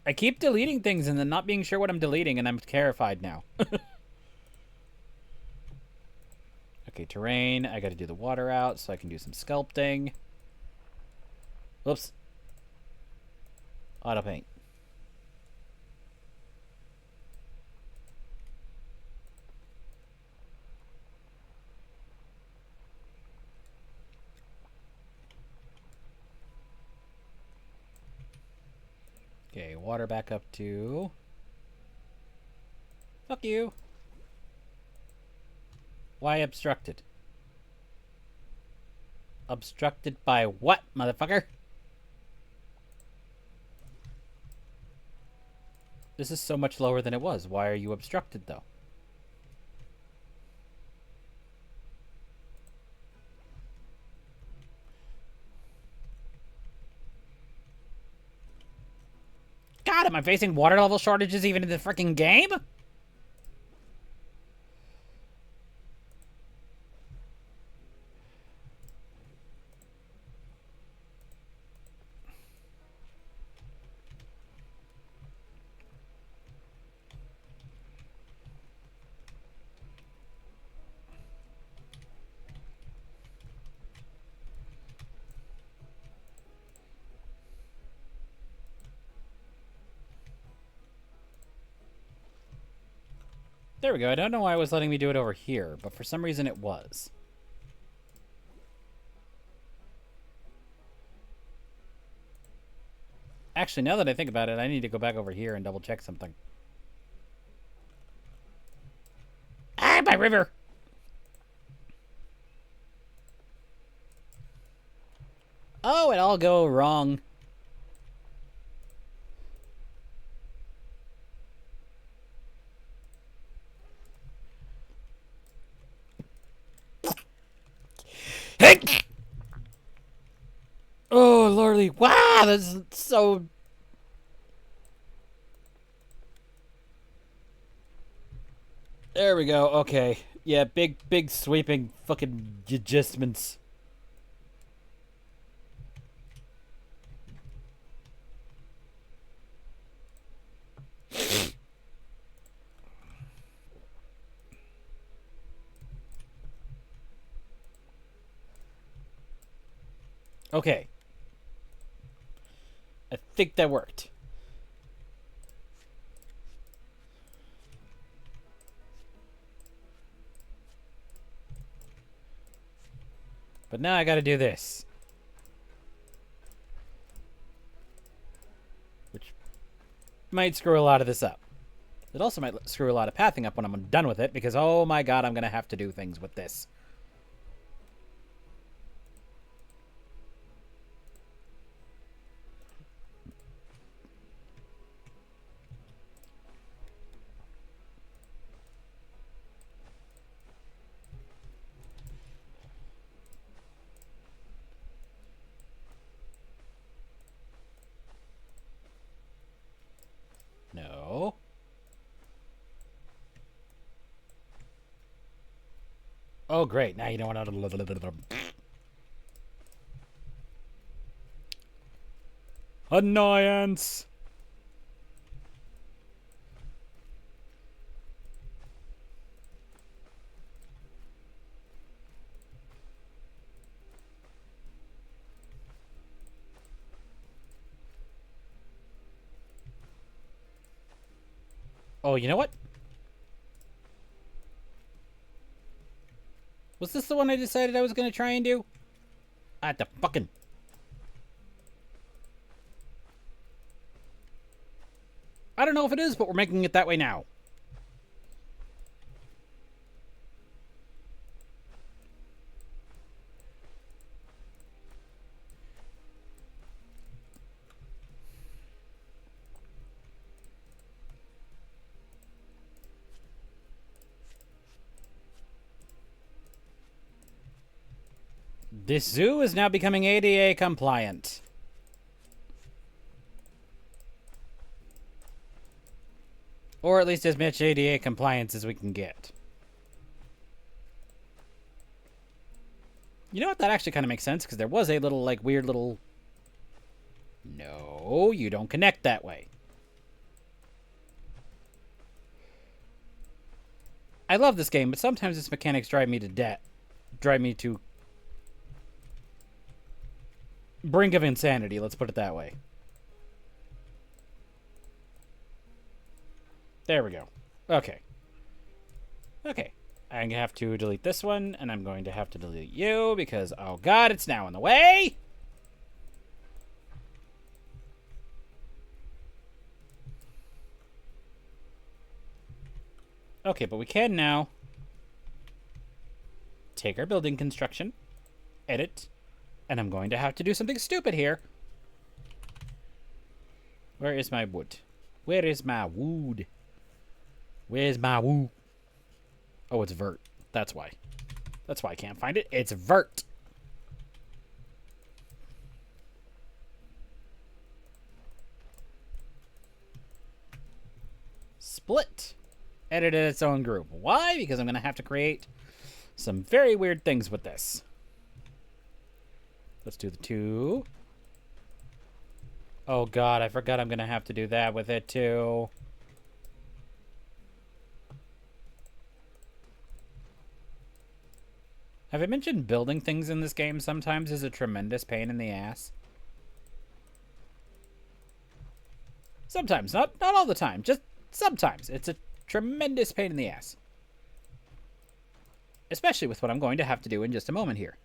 I keep deleting things and then not being sure what I'm deleting, and I'm terrified now. Okay, terrain. I gotta do the water out so I can do some sculpting. Whoops. Auto paint. Okay, water back up to... Fuck you. Why obstructed? Obstructed by what, motherfucker? This is so much lower than it was. Why are you obstructed, though? God, am I facing water level shortages even in the freaking game? There we go. I don't know why it was letting me do it over here, but for some reason it was. Actually, now that I think about it, I need to go back over here and double check something. Ah, my river! Oh, it all go wrong. Oh, Lord literally, wow, that's so... There we go. Okay. Yeah, big sweeping fucking adjustments. Okay. I think that worked. But now I gotta do this. Which might screw a lot of this up. It also might screw a lot of pathing up when I'm done with it, because oh my god, I'm gonna have to do things with this. No. Oh, great. Now you don't want to... Annoyance! Oh, you know what? Was this the one I decided I was going to try and do? I had to fucking... I don't know if it is, but we're making it that way now. This zoo is now becoming ADA compliant. Or at least as much ADA compliance as we can get. You know what? That actually kind of makes sense, because there was a little, like, weird little... No, you don't connect that way. I love this game, but sometimes its mechanics drive me to death. Drive me to... brink of insanity, let's put it that way. There we go. Okay. Okay. I'm going to have to delete this one, and I'm going to have to delete you, because, oh god, it's now in the way! Okay, but we can now take our building construction, edit, and I'm going to have to do something stupid here. Where is my wood? Where is my wood? Where's my wood? Oh, it's vert. That's why. That's why I can't find it. It's vert. Split. Edit in its own group. Why? Because I'm going to have to create some very weird things with this. Let's do the 2. Oh god, I forgot I'm going to have to do that with it too. Have I mentioned building things in this game sometimes is a tremendous pain in the ass? Sometimes, not all the time, just sometimes. It's a tremendous pain in the ass. Especially with what I'm going to have to do in just a moment here.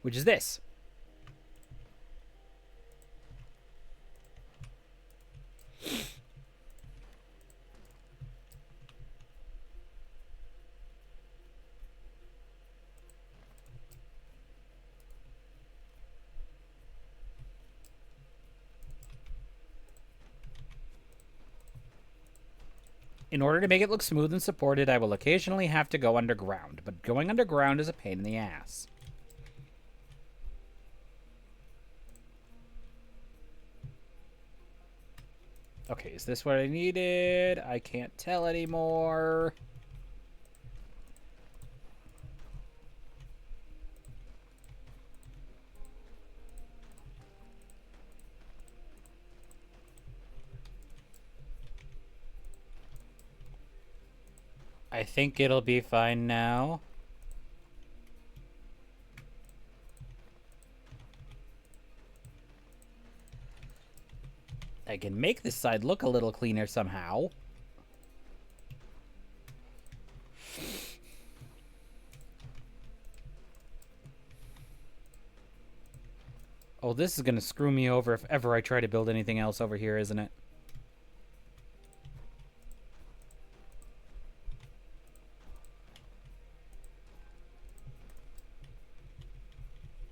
Which is this. In order to make it look smooth and supported, I will occasionally have to go underground, but going underground is a pain in the ass. Okay, is this what I needed? I can't tell anymore. I think it'll be fine now. I can make this side look a little cleaner somehow. Oh, this is going to screw me over if ever I try to build anything else over here, isn't it?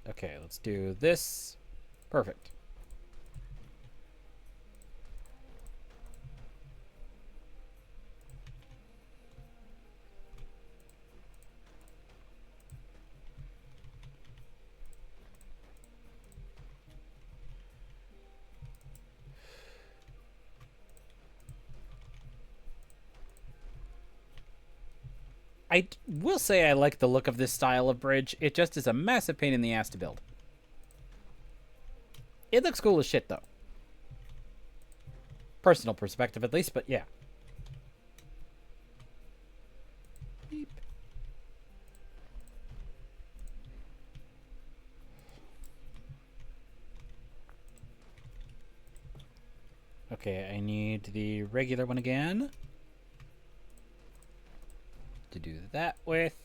Okay, let's do this. Perfect. I will say I like the look of this style of bridge. It just is a massive pain in the ass to build. It looks cool as shit, though. Personal perspective, at least, but yeah. Beep. Okay, I need the regular one again to do that with.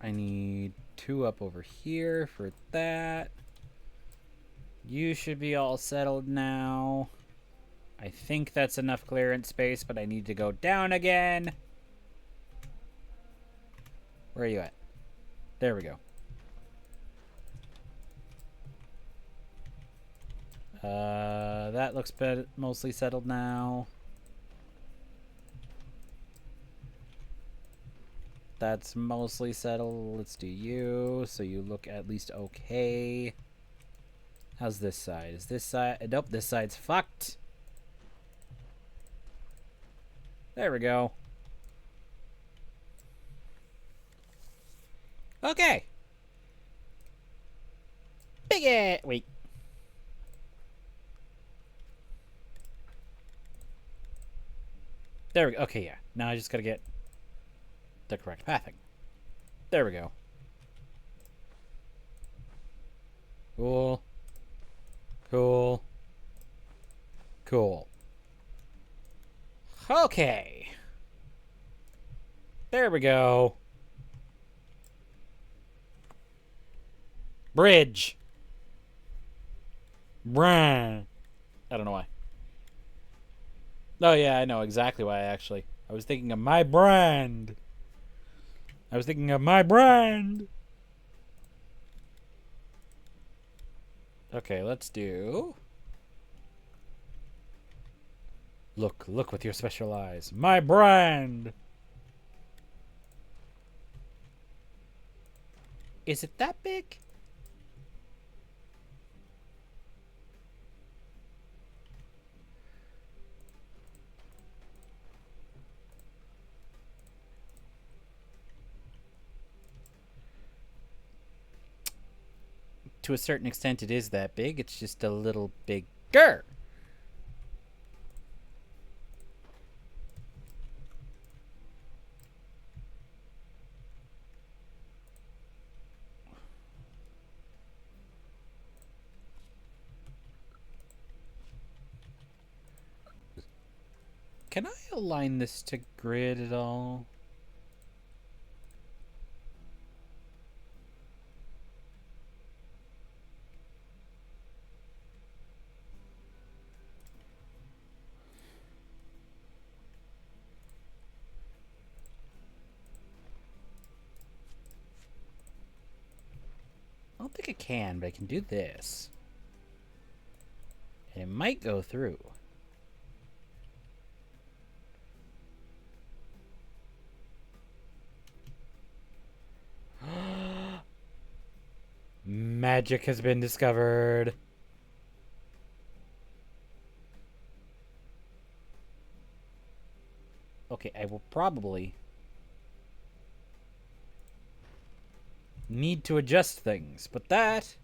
I need 2 up over here for that. You should be all settled now. I think that's enough clearance space, but I need to go down again. Where are you at? There we go. That looks mostly settled now. That's mostly settled. Let's do you, so you look at least okay. How's this side? Is this side... Nope, this side's fucked. There we go. Okay. Big it. Wait. There we go. Okay, yeah. Now I just gotta get the correct pathing. There we go. Cool. Cool. Cool. Okay. There we go. Bridge. Brah. I don't know why. Oh, yeah, I know exactly why, actually. I was thinking of my brand. I was thinking of my brand. Okay, let's do... Look with your special eyes. My brand! Is it that big? To a certain extent, it is that big. It's just a little bigger. Can I align this to grid at all? I don't think I can, but I can do this. And it might go through. Magic has been discovered. Okay, I will probably need to adjust things, but that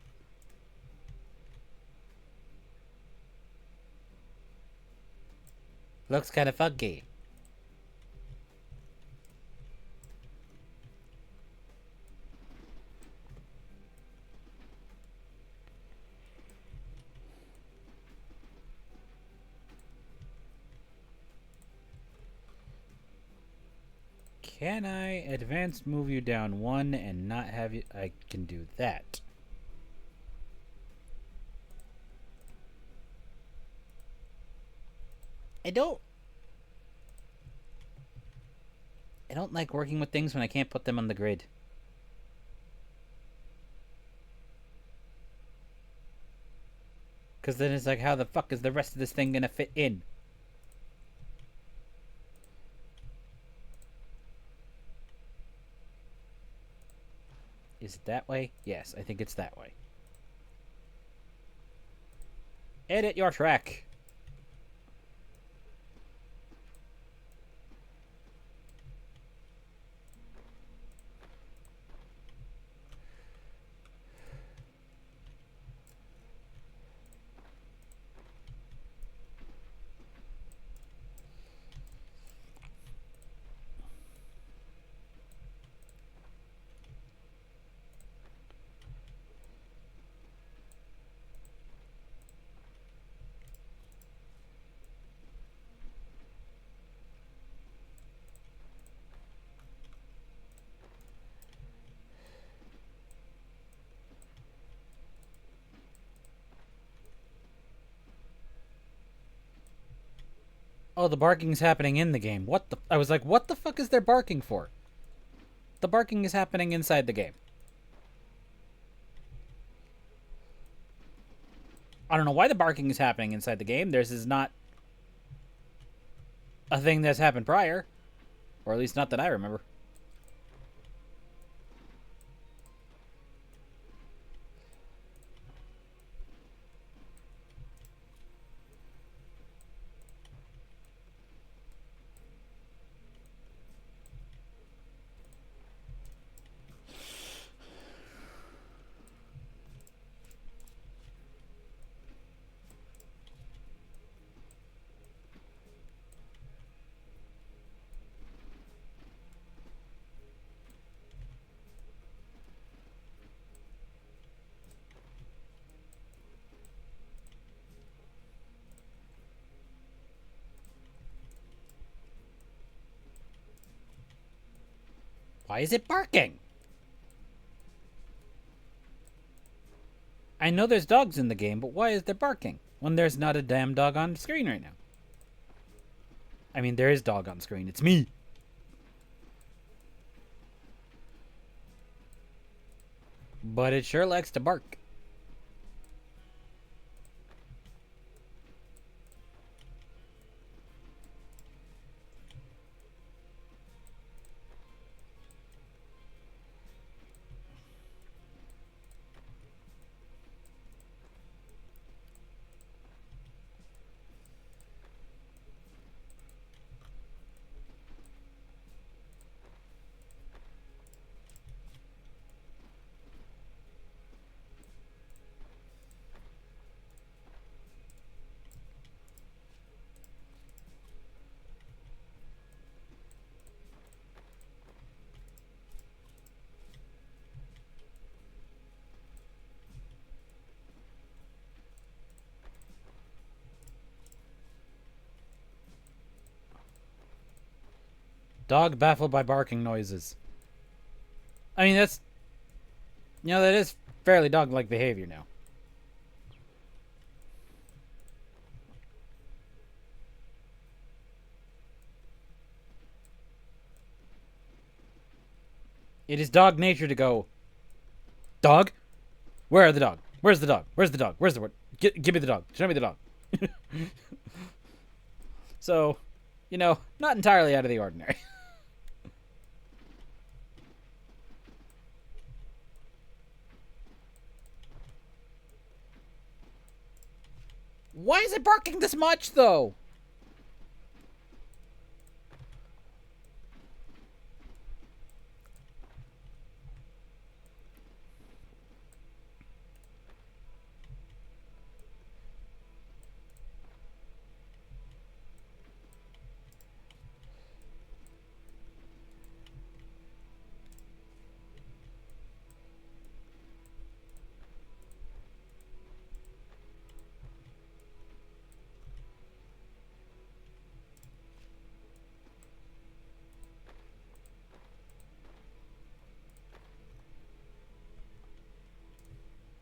looks kind of funky. Can I advanced move you down one and not have you? I can do that. I don't like working with things when I can't put them on the grid. Because then it's like, how the fuck is the rest of this thing gonna fit in? Is it that way? Yes, I think it's that way. Edit your track. Oh, the barking's happening in the game. What the? I was like, what the fuck is there barking for? The barking is happening inside the game. I don't know why the barking is happening inside the game. This is not a thing that's happened prior. Or at least not that I remember. Why is it barking? I know there's dogs in the game, but why is there barking when there's not a damn dog on screen right now? I mean, there is dog on screen. It's me. But it sure likes to bark. Dog baffled by barking noises. I mean, that's... You know, that is fairly dog-like behavior now. It is dog nature to go, dog? Where are the dog? Where's the dog? Where's the dog? Where's the word? Give me the dog. Show me the dog. So, you know, not entirely out of the ordinary. Why is it barking this much, though?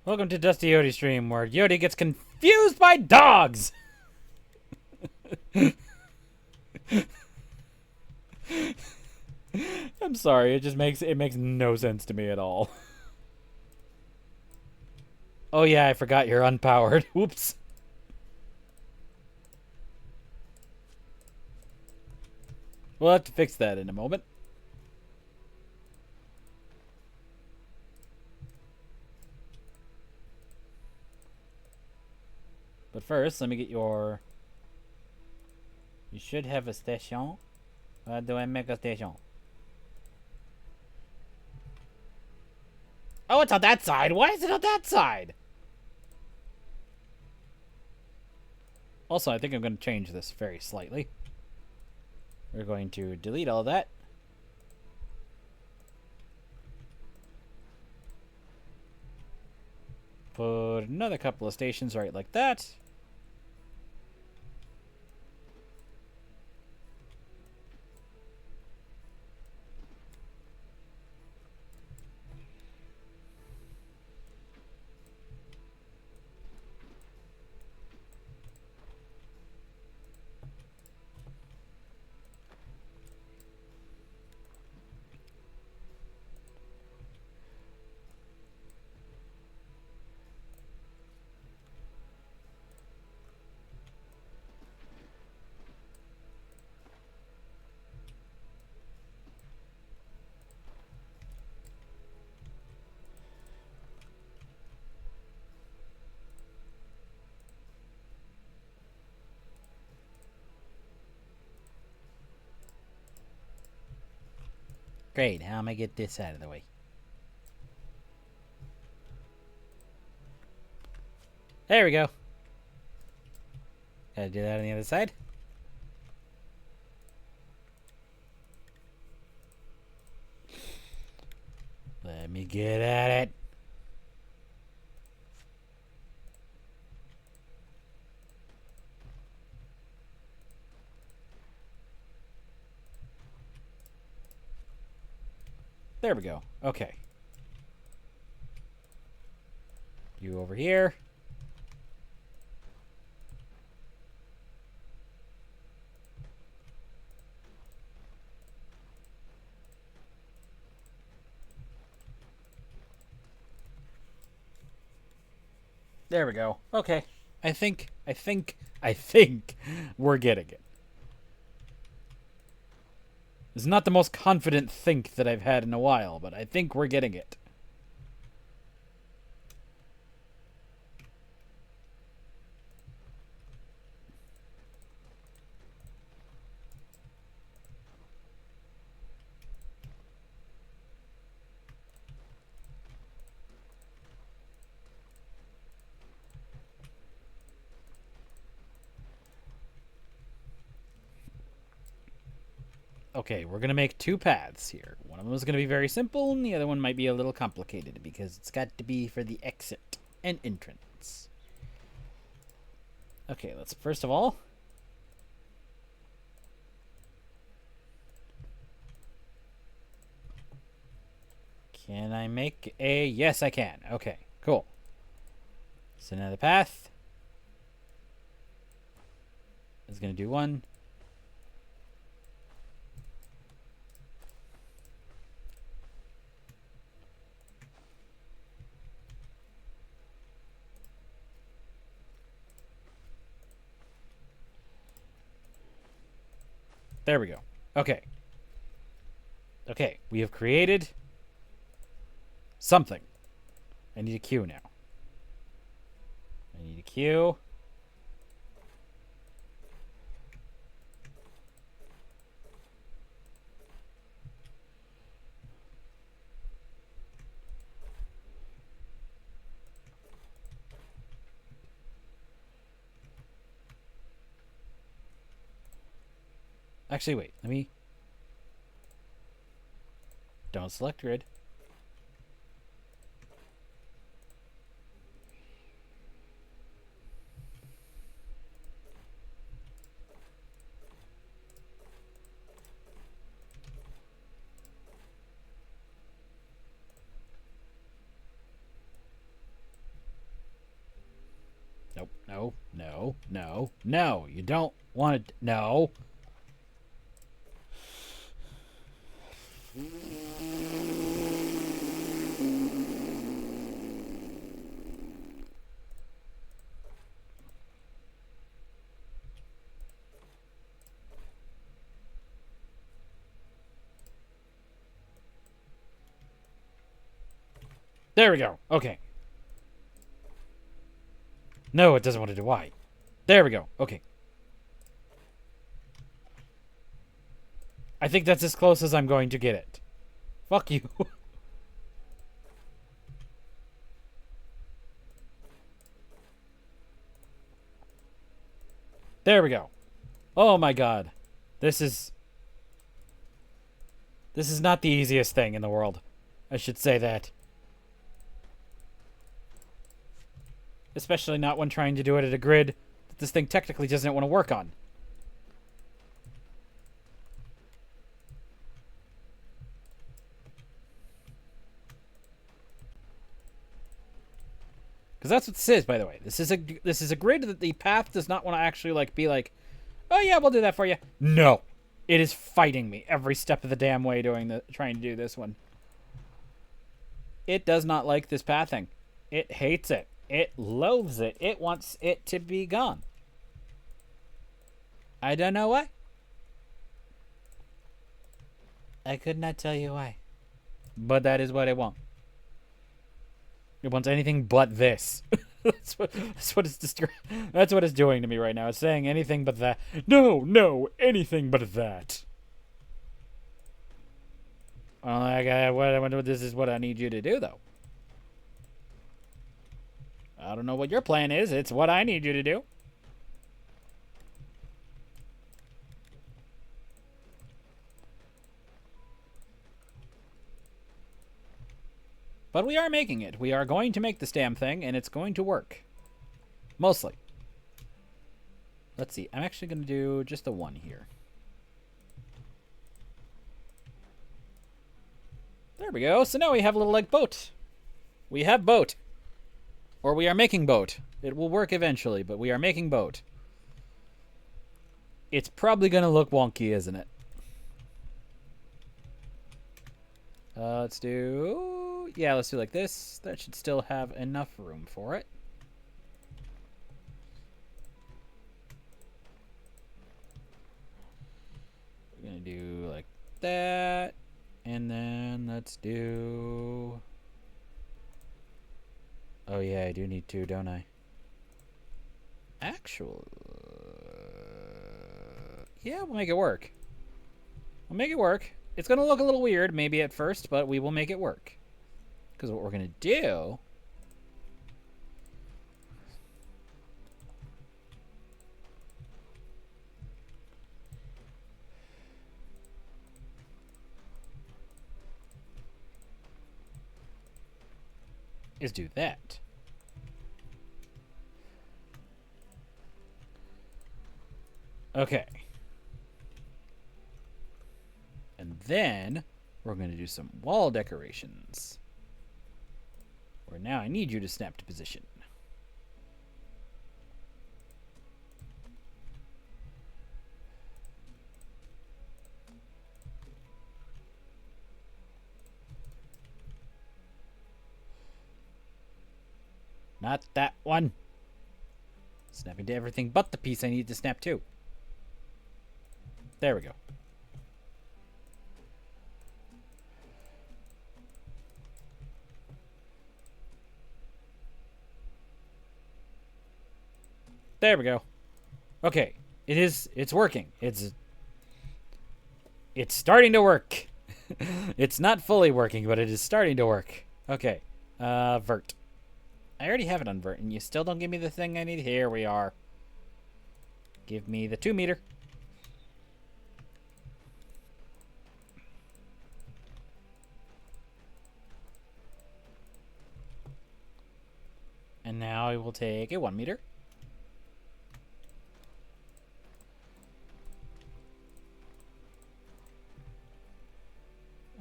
Welcome to Dusty Yodi stream, where Yodi gets confused by dogs. I'm sorry, it makes no sense to me at all. Oh yeah, I forgot you're unpowered. Whoops. We'll have to fix that in a moment. But first, let me get your... You should have a station. How do I make a station? Oh, it's on that side. Why is it on that side? Also, I think I'm going to change this very slightly. We're going to delete all that. Put another couple of stations right like that. Great, how am I get this out of the way? There we go. Gotta do that on the other side. Let me get at it. There we go. Okay. You over here. There we go. Okay. I think we're getting it. It's not the most confident think that I've had in a while, but I think we're getting it. Okay, we're going to make two paths here. One of them is going to be very simple, and the other one might be a little complicated because it's got to be for the exit and entrance. Okay, let's first of all... Can I make a... Yes, I can. Okay, cool. So now the path is going to do one... There we go. Okay. Okay, we have created something. I need a queue now. I need a queue. Actually, wait. Let me... Don't select grid. Nope. No. No. No. No. You don't want to... No. There we go. Okay. No, it doesn't want to do Y. There we go. Okay. I think that's as close as I'm going to get it. Fuck you. There we go. Oh my god. This is not the easiest thing in the world. I should say that. Especially not when trying to do it at a grid that this thing technically doesn't want to work on. Because that's what this is, by the way. This is a grid that the path does not want to actually like be like, oh yeah, we'll do that for you. No, it is fighting me every step of the damn way trying to do this one. It does not like this pathing. It hates it. It loathes it. It wants it to be gone. I don't know why. I could not tell you why. But that is what it wants. It wants anything but this. that's what it's doing to me right now. It's saying anything but that. No, anything but that. Well, this is what I need you to do, though. I don't know what your plan is. It's what I need you to do. But we are making it. We are going to make this damn thing, and it's going to work. Mostly. Let's see. I'm actually going to do just the one here. There we go. So now we have a little, like, boat. We have boat. Or we are making boat. It will work eventually, but we are making boat. It's probably going to look wonky, isn't it? Let's do... Yeah, let's do like this. That should still have enough room for it. We're going to do like that. And then let's do... Oh yeah, I do need to, don't I? Actually... Yeah, we'll make it work. We'll make it work. It's going to look a little weird, maybe at first, but we will make it work. Because what we're going to do... is do that. Okay. And then we're going to do some wall decorations. Where now I need you to snap to position. Not that one. Snapping to everything but the piece I need to snap to. There we go. There we go. Okay. It's working. It's starting to work. It's not fully working, but it is starting to work. Okay. Vert. I already have it on vert, and you still don't give me the thing I need. Here we are. Give me the 2 meter. And now I will take a 1 meter.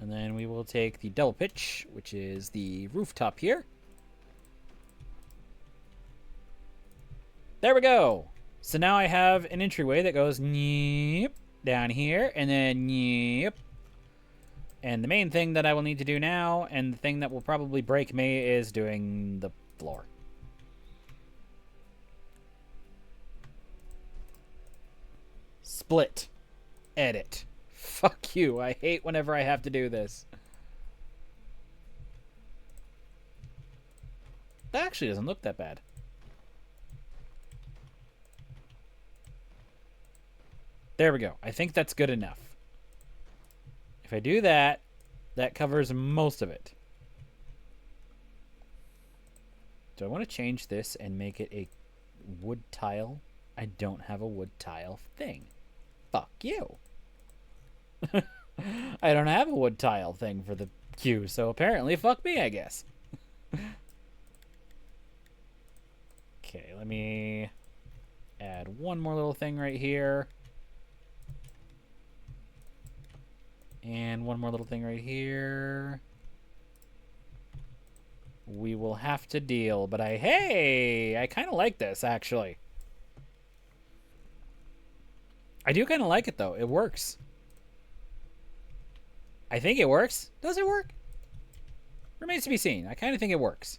And then we will take the double pitch, which is the rooftop here. There we go. So now I have an entryway that goes down here, and then and the main thing that I will need to do now, and the thing that will probably break me, is doing the floor. Split. Edit. Fuck you. I hate whenever I have to do this. That actually doesn't look that bad. There we go. I think that's good enough. If I do that, that covers most of it. Do I want to change this and make it a wood tile? I don't have a wood tile thing. Fuck you. I don't have a wood tile thing for the queue, so apparently fuck me, I guess. Okay, let me add one more little thing right here. And one more little thing right here. We will have to deal, but I kind of like this, actually. I do kind of like it, though. It works. I think it works. Does it work? Remains to be seen. I kind of think it works.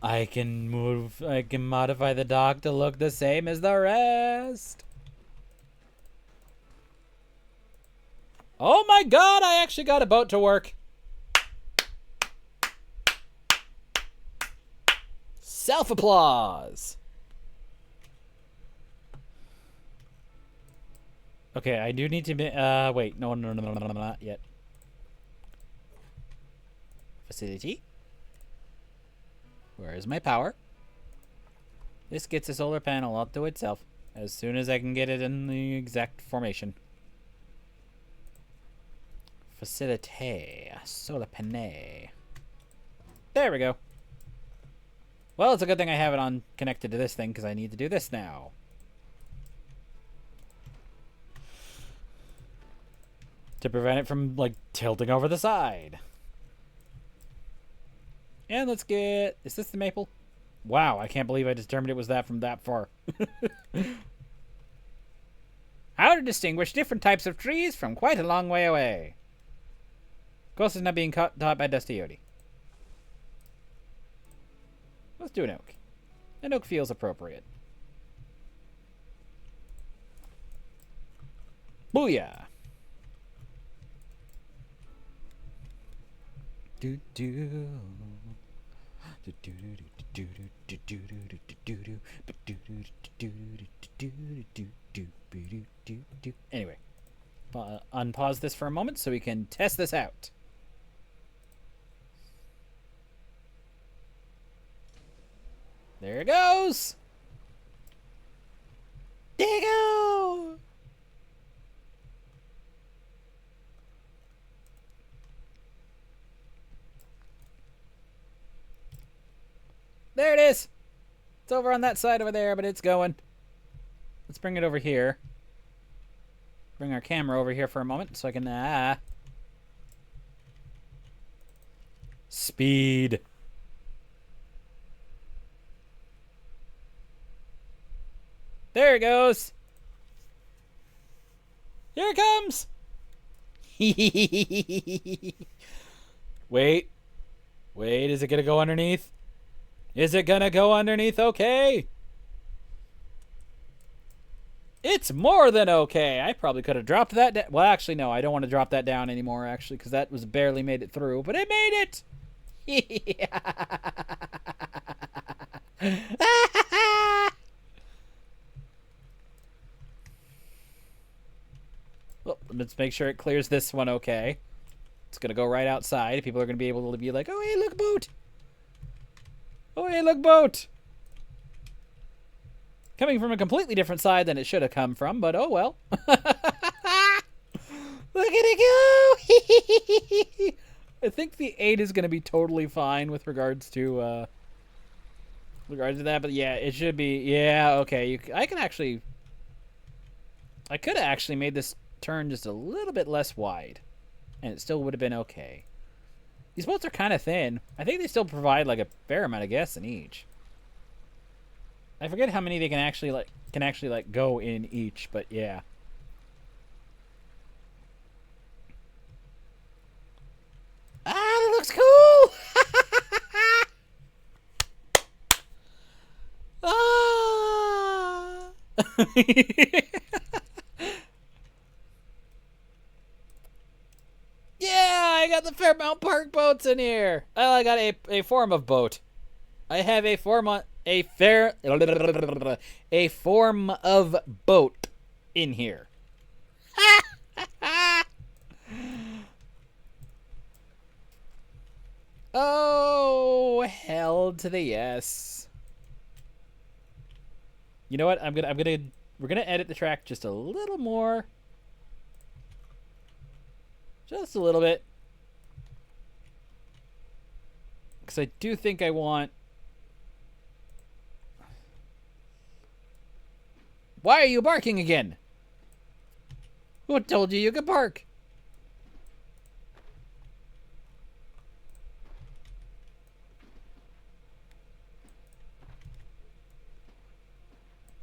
I can modify the dock to look the same as the rest. Oh my god, I actually got a boat to work. Self-applause. Okay, I do need to be, wait, no, not yet. Facility. Where is my power? This gets a solar panel all to itself as soon as I can get it in the exact formation. Facility. Solar panel. There we go. Well, it's a good thing I have it on connected to this thing because I need to do this now. To prevent it from, like, tilting over the side. And let's get... Is this the maple? Wow, I can't believe I determined it was that from that far. How to distinguish different types of trees from quite a long way away. Of course, it's not being taught by Dusty Yodi. Let's do an oak. An oak feels appropriate. Booyah! Do do. Anyway, unpause this for a moment so we can test this out. There it goes. Diggo! There it is. It's over on that side over there, but it's going. Let's bring it over here. Bring our camera over here for a moment so I can... Speed. There it goes. Here it comes. Wait. Wait, is it going to go underneath? Is it gonna go underneath okay? It's more than okay. I probably could have dropped that down. Well, actually, no. I don't want to drop that down anymore, actually, because that was barely made it through. But it made it! Well, let's make sure it clears this one okay. It's gonna go right outside. People are gonna be able to be like, oh, hey, look, boat! Oh, hey, look, boat! Coming from a completely different side than it should have come from, but oh well. Look at it go! I think the 8 is going to be totally fine with regards to that, but yeah, it should be. Yeah, okay. I could have actually made this turn just a little bit less wide, and it still would have been okay. These boats are kind of thin. I think they still provide like a fair amount of gas in each. I forget how many they can actually go in each, but yeah. Ah, that looks cool. Ah. Yeah, I got the Fairmount Park boats in here. Oh, I got a form of boat. I have a form of boat in here. Oh, hell to the yes. You know what? We're gonna edit the track just a little more. Just a little bit. Because I do think I want... Why are you barking again? Who told you could bark?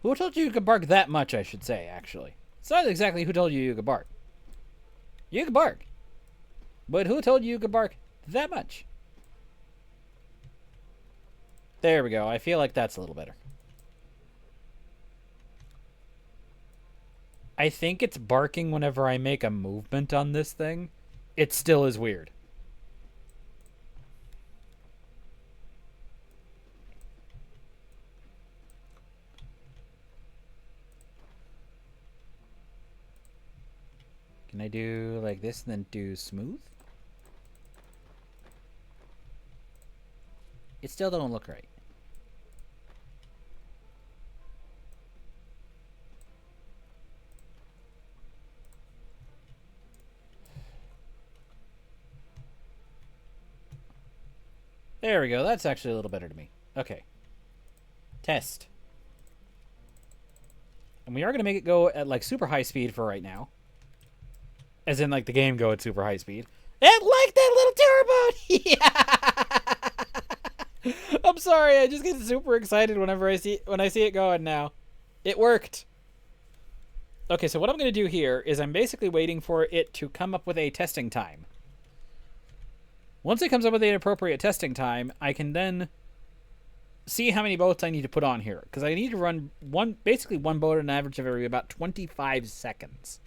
Who told you could bark that much, I should say, actually. It's not exactly who told you could bark. You could bark. But who told you could bark that much? There we go. I feel like that's a little better. I think it's barking whenever I make a movement on this thing. It still is weird. Can I do like this and then do smooth? It still don't look right. There we go. That's actually a little better to me. Okay. Test. And we are going to make it go at like super high speed for right now. As in like the game go at super high speed. And like that little turbo! Yeah! I'm sorry, I just get super excited whenever I see it going now. It worked. Okay, so what I'm going to do here is I'm basically waiting for it to come up with a testing time. Once it comes up with an appropriate testing time, I can then see how many boats I need to put on here. Because I need to run basically one boat at an average of every about 25 seconds.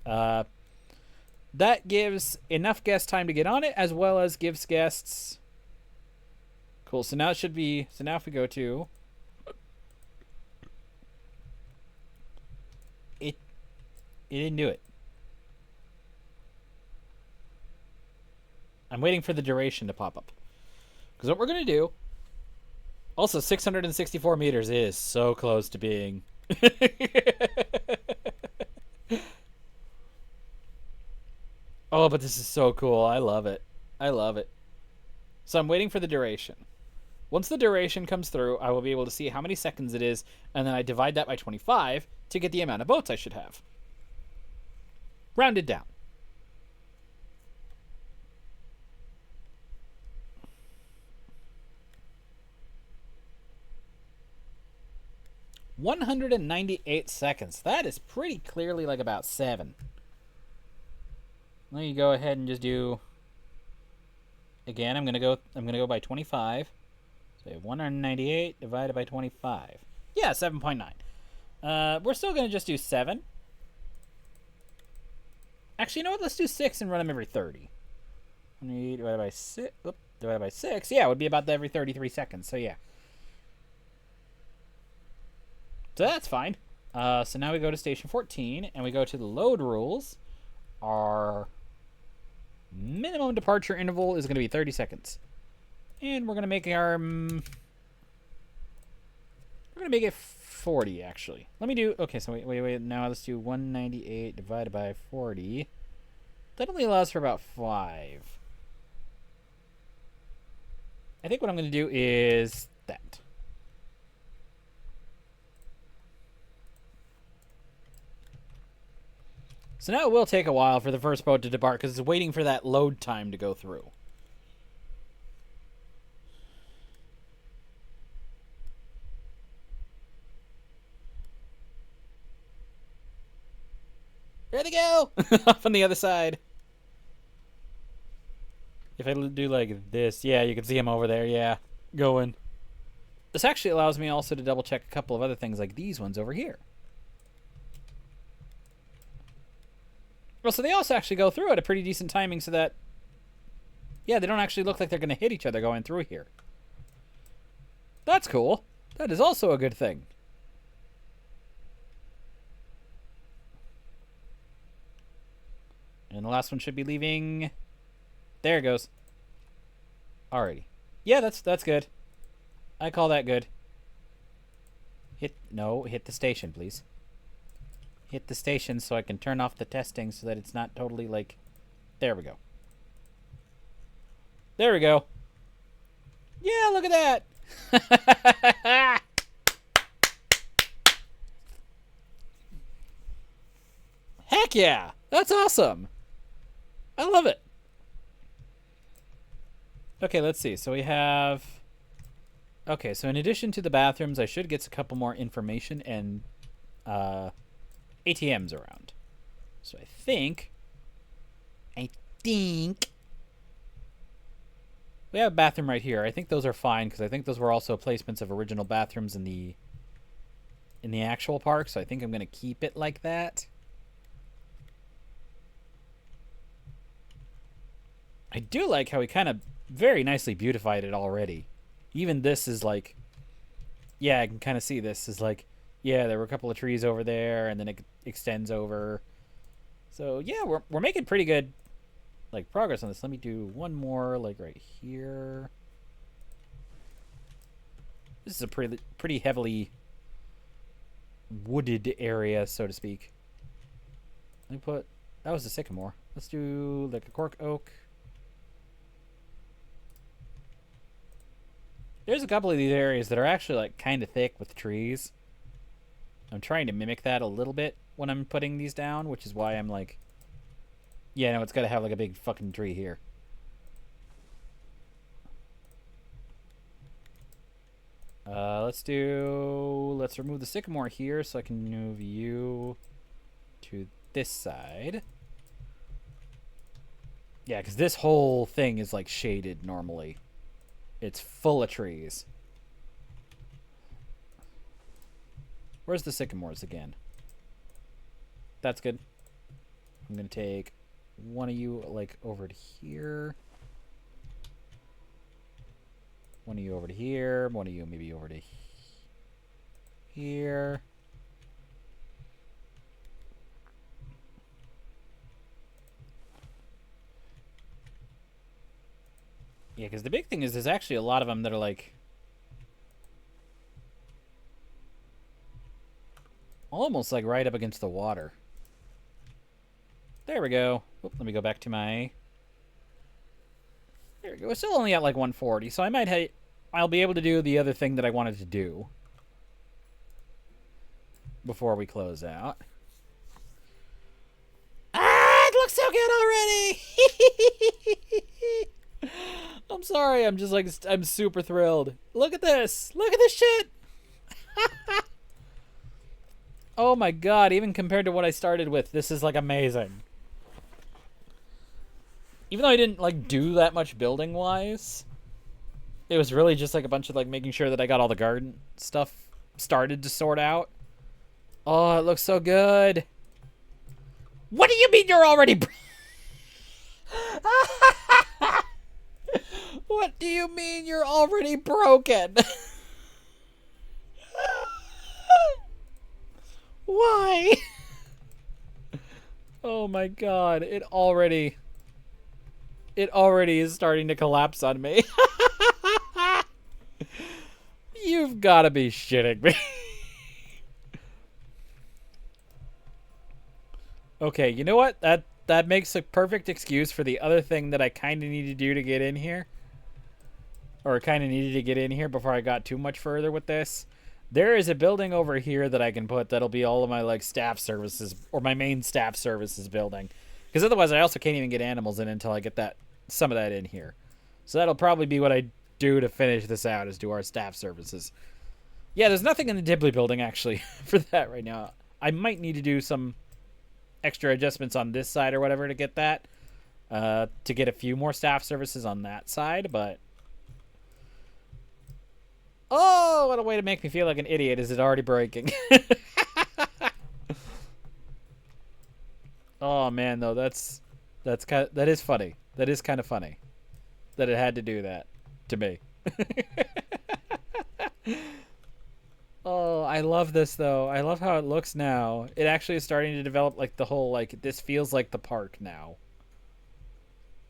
That gives enough guest time to get on it, as well as gives guests... Cool, so now it should be... So now if we go to... It didn't do it. I'm waiting for the duration to pop up. Because what we're going to do... Also, 664 meters is so close to being... Oh, but this is so cool. I love it. I love it. So I'm waiting for the duration. Once the duration comes through, I will be able to see how many seconds it is, and then I divide that by 25 to get the amount of boats I should have. Rounded down. $198 seconds. That is pretty clearly like about 7. Let me go ahead and just do... Again, I'm gonna go by 25. So 198 divided by 25. Yeah, 7.9. We're still gonna just do 7. Actually, you know what? Let's do 6 and run them every 30. 198 divided by 6. Oop, divided by 6. Yeah, it would be about every 33 seconds. So yeah. So that's fine. So now we go to station 14 and we go to the load rules. Our minimum departure interval is going to be 30 seconds. And we're going to make our... we're going to make it 40, actually. Let me do... Okay, so wait. Now let's do 198 divided by 40. That only allows for about 5. I think what I'm going to do is that. So now it will take a while for the first boat to depart because it's waiting for that load time to go through. Ready to go! Off on the other side. If I do like this, yeah, you can see him over there, yeah, going. This actually allows me also to double check a couple of other things like these ones over here. Well, so they also actually go through at a pretty decent timing so that, yeah, they don't actually look like they're going to hit each other going through here. That's cool. That is also a good thing. And the last one should be leaving. There it goes. Alrighty. Yeah, that's good. I call that good. Hit the station, please. Hit the station so I can turn off the testing so that it's not totally like... There we go. There we go. Yeah, look at that. Heck yeah. That's awesome. I love it. Okay, let's see. So we have... Okay, so in addition to the bathrooms, I should get a couple more information and ATMs around. So I think we have a bathroom right here. I think those are fine because I think those were also placements of original bathrooms in the actual park. So I think I'm going to keep it like that. I do like how he kind of very nicely beautified it already. Even this is like, yeah, I can kind of see this is like, yeah, there were a couple of trees over there, and then it extends over. So yeah, we're making pretty good like progress on this. Let me do one more like right here. This is a pretty heavily wooded area, so to speak. Let me put, that was a sycamore. Let's do like a cork oak. There's a couple of these areas that are actually like kind of thick with trees. I'm trying to mimic that a little bit when I'm putting these down, which is why I'm like, yeah, no, it's got to have like a big fucking tree here. Let's remove the sycamore here so I can move you to this side. Yeah, because this whole thing is like shaded normally. It's full of trees. Where's the sycamores again? That's good. I'm going to take one of you like over to here. One of you over to here. One of you maybe over to here. Yeah, because the big thing is there's actually a lot of them that are like almost like right up against the water. There we go. Oop, let me go back to my... There we go. We're still only at like 140, so I'll be able to do the other thing that I wanted to do before we close out. Ah, it looks so good already! I'm sorry, I'm just like, I'm super thrilled. Look at this! Look at this shit! Oh my god, even compared to what I started with, this is like amazing. Even though I didn't like do that much building wise, it was really just like a bunch of like making sure that I got all the garden stuff started to sort out. Oh, it looks so good. What do you mean you're already... What do you mean you're already broken? Why? Oh my god, it already is starting to collapse on me. You've got to be shitting me. Okay, you know what? That makes a perfect excuse for the other thing that I kind of need to do to get in here. or kind of needed to get in here before I got too much further with this. There is a building over here that I can put that'll be all of my like staff services or my main staff services building. Because otherwise I also can't even get animals in until I get that some of that in here. So that'll probably be what I do to finish this out is do our staff services. Yeah, there's nothing in the Dibley building actually for that right now. I might need to do some extra adjustments on this side or whatever to get that. To get a few more staff services on that side, but... Oh, what a way to make me feel like an idiot. Is it already breaking? Oh, man, though, that is funny. That is kind of funny. That it had to do that to me. Oh, I love this, though. I love how it looks now. It actually is starting to develop, like, the whole, like, this feels like the park now.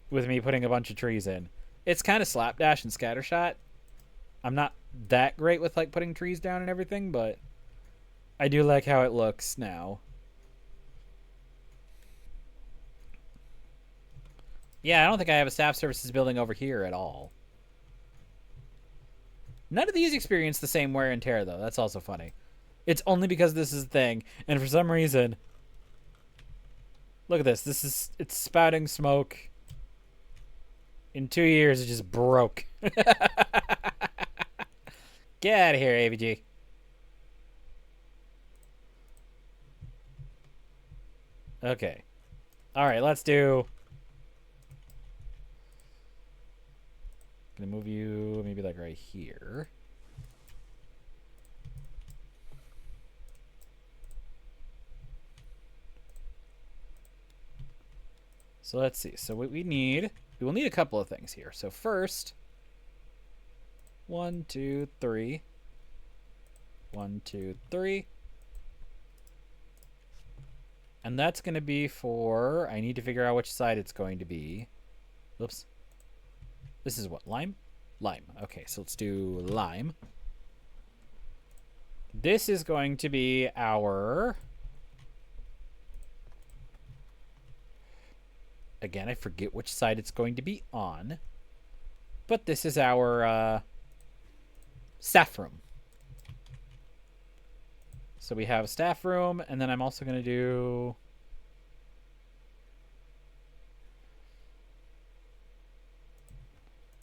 With me putting a bunch of trees in. It's kind of slapdash and scattershot. I'm not that great with, like, putting trees down and everything, but I do like how it looks now. Yeah, I don't think I have a staff services building over here at all. None of these experience the same wear and tear, though. That's also funny. It's only because this is a thing, and for some reason... Look at this. It's spouting smoke. In 2 years, it just broke. Get out of here, AVG. Okay. Alright, let's do... Gonna move you maybe like right here. So let's see. So what we will need a couple of things here. So first, 1, 2, 3. 1, 2, 3. And that's going to be for, I need to figure out which side it's going to be. Oops. This is what, lime? Lime. Okay, so let's do lime. This is going to be our... Again, I forget which side it's going to be on. But this is our staff room. So we have a staff room, and then I'm also going to do...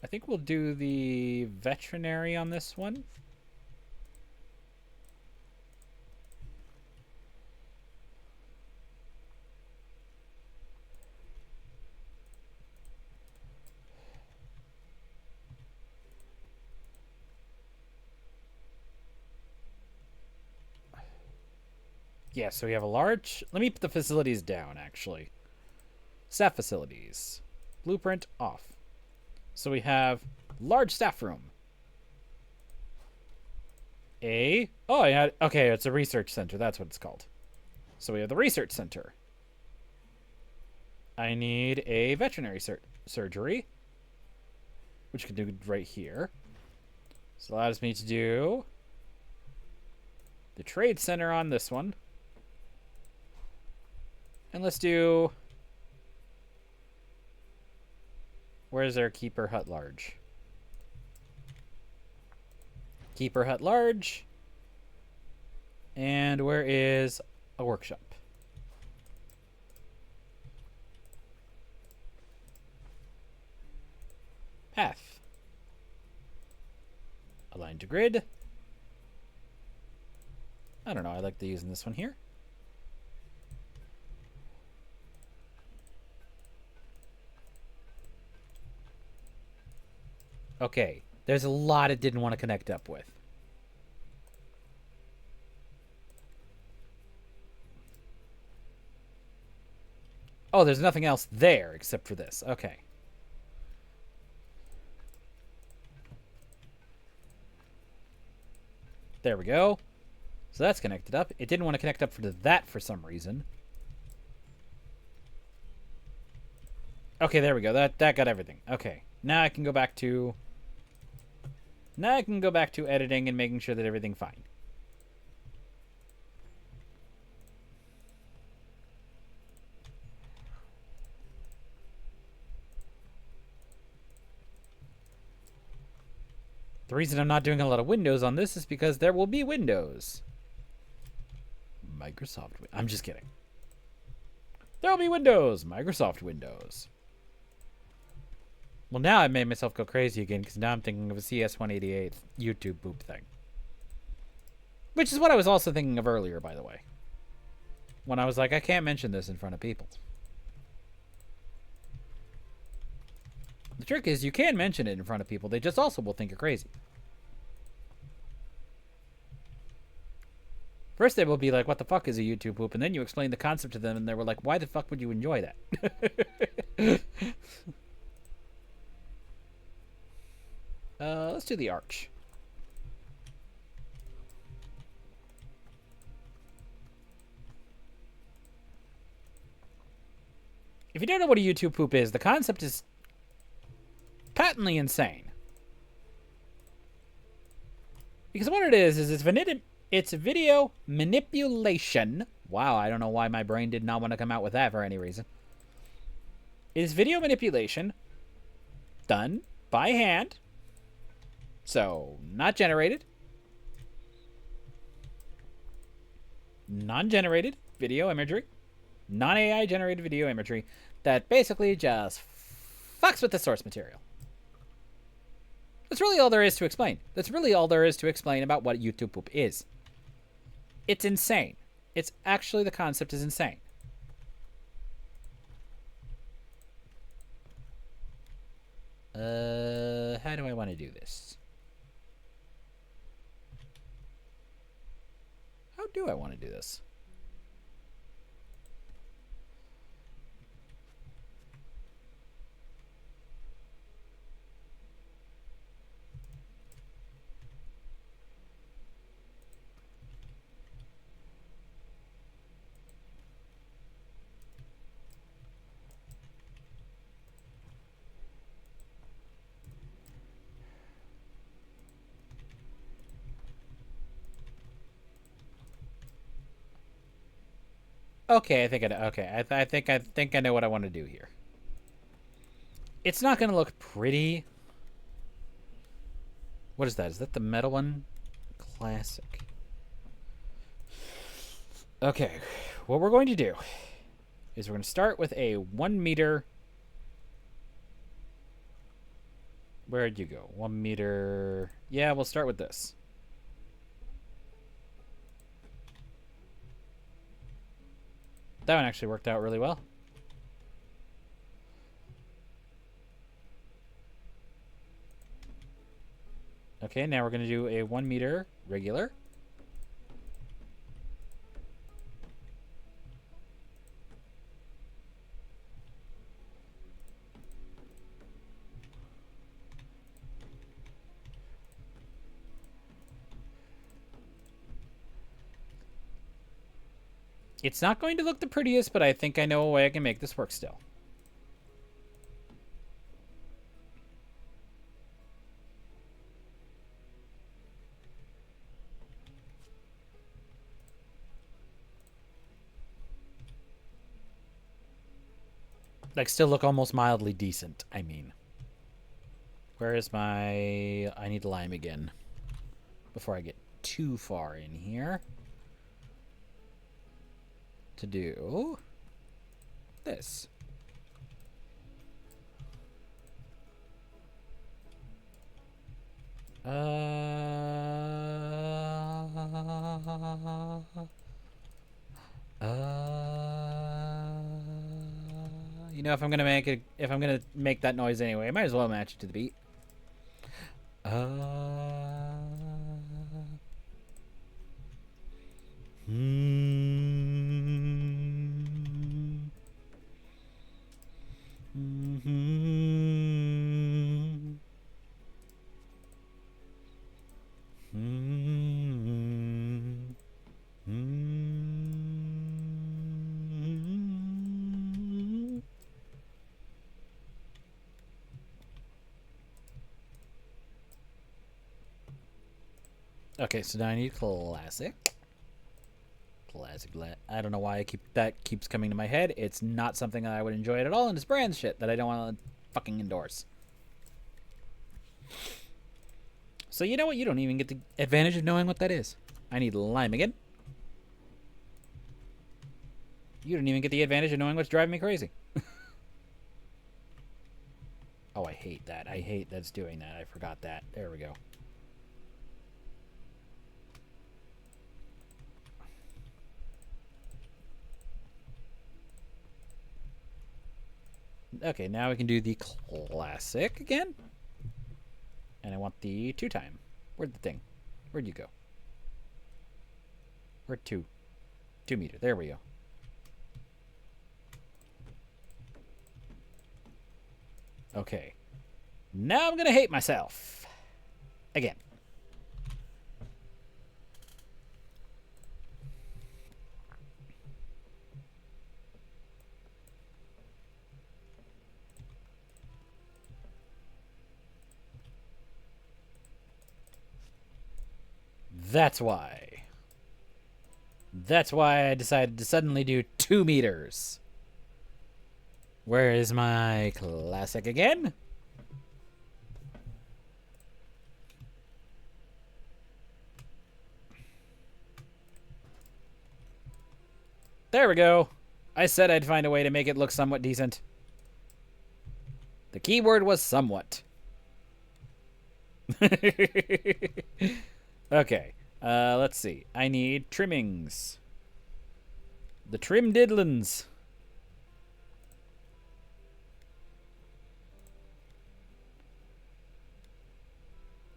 I think we'll do the veterinary on this one. Yeah, so we have a large... Let me put the facilities down, actually. Staff facilities. Blueprint off. So we have large staff room. Oh, yeah. Okay, it's a research center. That's what it's called. So we have the research center. I need a veterinary surgery, which can do right here. So allows me to do the trade center on this one. And let's do... Where's our keeper hut large? Keeper hut large. And where is a workshop? Path. Align to grid. I don't know. I like the using this one here. Okay, there's a lot it didn't want to connect up with. Oh, there's nothing else there except for this. Okay. There we go. So that's connected up. It didn't want to connect up to that for some reason. Okay, there we go. That got everything. Okay. Now I can go back to... Now I can go back to editing and making sure that everything's fine. The reason I'm not doing a lot of Windows on this is because there will be Windows. Microsoft. I'm just kidding. There will be Windows. Microsoft Windows. Well, now I made myself go crazy again because now I'm thinking of a CS188 YouTube boop thing. Which is what I was also thinking of earlier, by the way. When I was like, I can't mention this in front of people. The trick is you can mention it in front of people. They just also will think you're crazy. First they will be like, what the fuck is a YouTube poop? And then you explain the concept to them and they were like, why the fuck would you enjoy that? Let's do the arch. If you don't know what a YouTube poop is, the concept is patently insane. Because what it is it's video manipulation. Wow, I don't know why my brain did not want to come out with that for any reason. It is video manipulation done by hand. So, not generated. Non-generated video imagery. Non-AI generated video imagery that basically just fucks with the source material. That's really all there is to explain. That's really all there is to explain about what YouTube poop is. It's insane. It's actually, the concept is insane. How do I want to do this? How do I want to do this? Okay, I think I know. Okay, I think I know what I want to do here. It's not going to look pretty. What is that? Is that the metal one? Classic. Okay, what we're going to do is we're going to start with a 1 meter. Where'd you go? 1 meter. Yeah, we'll start with this. That one actually worked out really well. Okay, now we're going to do a 1 meter regular. It's not going to look the prettiest, but I think I know a way I can make this work still. Like, still look almost mildly decent, I mean. Where is my... I need lime again. Before I get too far in here. To do this. You know, if I'm gonna make that noise anyway, I might as well match it to the beat. Okay, so now I need classic. Classic. I don't know why that keeps coming to my head. It's not something that I would enjoy at all, and it's brand shit that I don't want to fucking endorse. So you know what? You don't even get the advantage of knowing what that is. I need lime again. You don't even get the advantage of knowing what's driving me crazy. Oh, I hate that. I hate that's doing that. I forgot that. There we go. Okay, now we can do the classic again. And I want the 2-time. Where'd the thing? Where'd you go? Where'd 2? 2 meter. There we go. Okay. Now I'm gonna hate myself. Again. That's why. That's why I decided to suddenly do 2 meters. Where is my classic again? There we go. I said I'd find a way to make it look somewhat decent. The keyword was somewhat. Okay. Let's see. I need trimmings. The trim diddlins.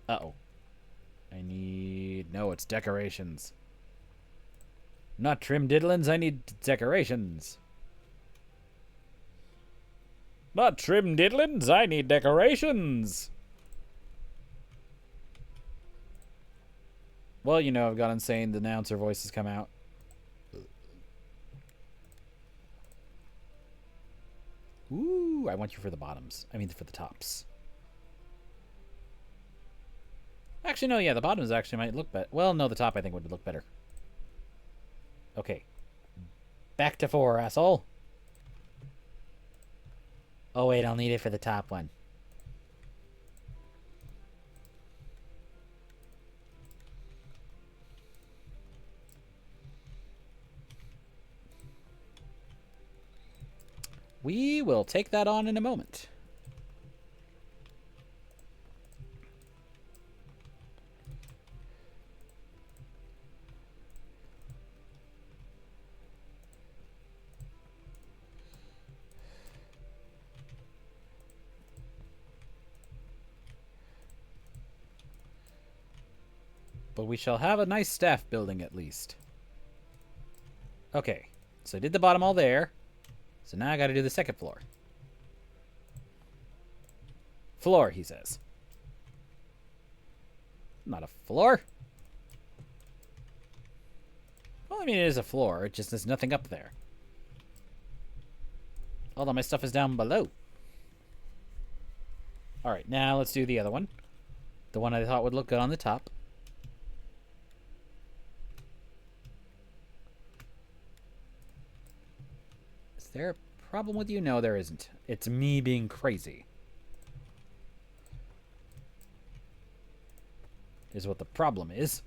Uh-oh. I need... No, it's decorations. Not trim diddlins, I need decorations. Not trim diddlins, I need decorations. Well, you know, I've got insane. The announcer voices come out. Ooh, I want you for the bottoms. I mean, for the tops. Actually, no, yeah, the bottoms actually might look better. Well, no, the top I think would look better. Okay. Back to 4, asshole. Oh, wait, I'll need it for the top one. We will take that on in a moment. But we shall have a nice staff building at least. Okay, so I did the bottom all there. So now I gotta do the second floor. Floor, he says. Not a floor. Well, I mean, it is a floor. It just there's nothing up there. Although my stuff is down below. Alright, now let's do the other one. The one I thought would look good on the top. Is there a problem with you? No, there isn't. It's me being crazy. Is what the problem is.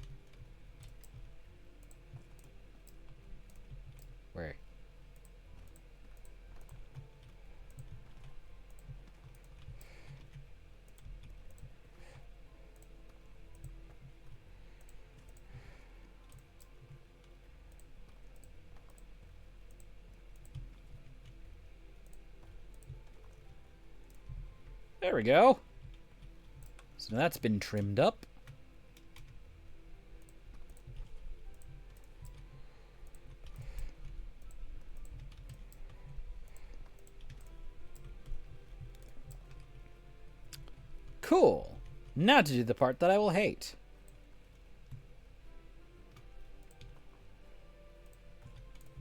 Where? There we go. So that's been trimmed up. Cool. Now to do the part that I will hate.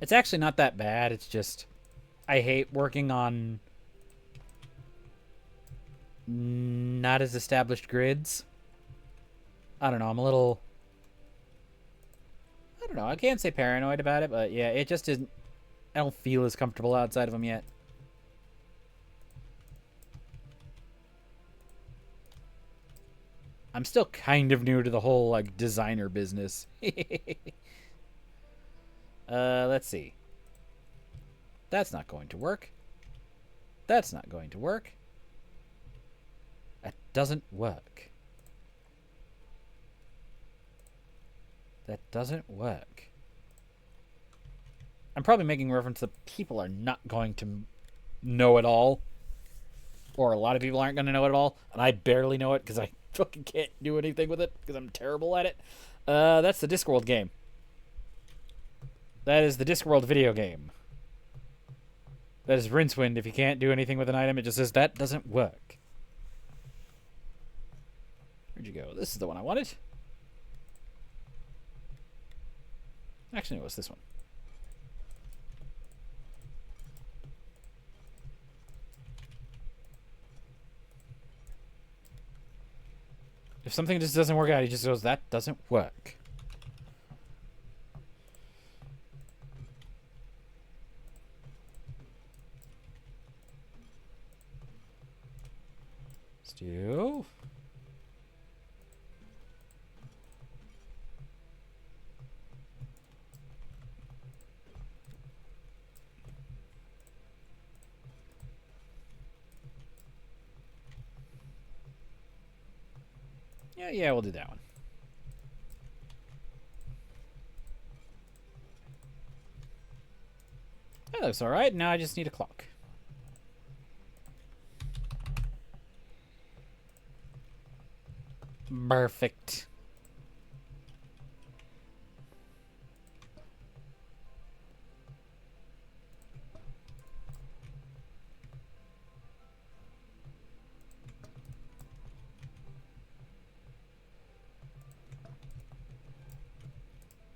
It's actually not that bad. It's just I hate working on not as established grids. I don't know. I'm a little... I don't know. I can't say paranoid about it, but yeah, it just isn't... I don't feel as comfortable outside of them yet. I'm still kind of new to the whole like designer business. Let's see. That's not going to work. That's not going to work. That doesn't work. That doesn't work. I'm probably making reference that people are not going to know it all. Or a lot of people aren't going to know it at all. And I barely know it because I fucking can't do anything with it because I'm terrible at it. That's the Discworld game. That is the Discworld video game. That is Rincewind. If you can't do anything with an item, it just says that doesn't work. Where'd you go? This is the one I wanted. Actually, no, it's this one. If something just doesn't work out, he just goes, that doesn't work. Still. Yeah, we'll do that one. That looks alright. Now I just need a clock. Perfect.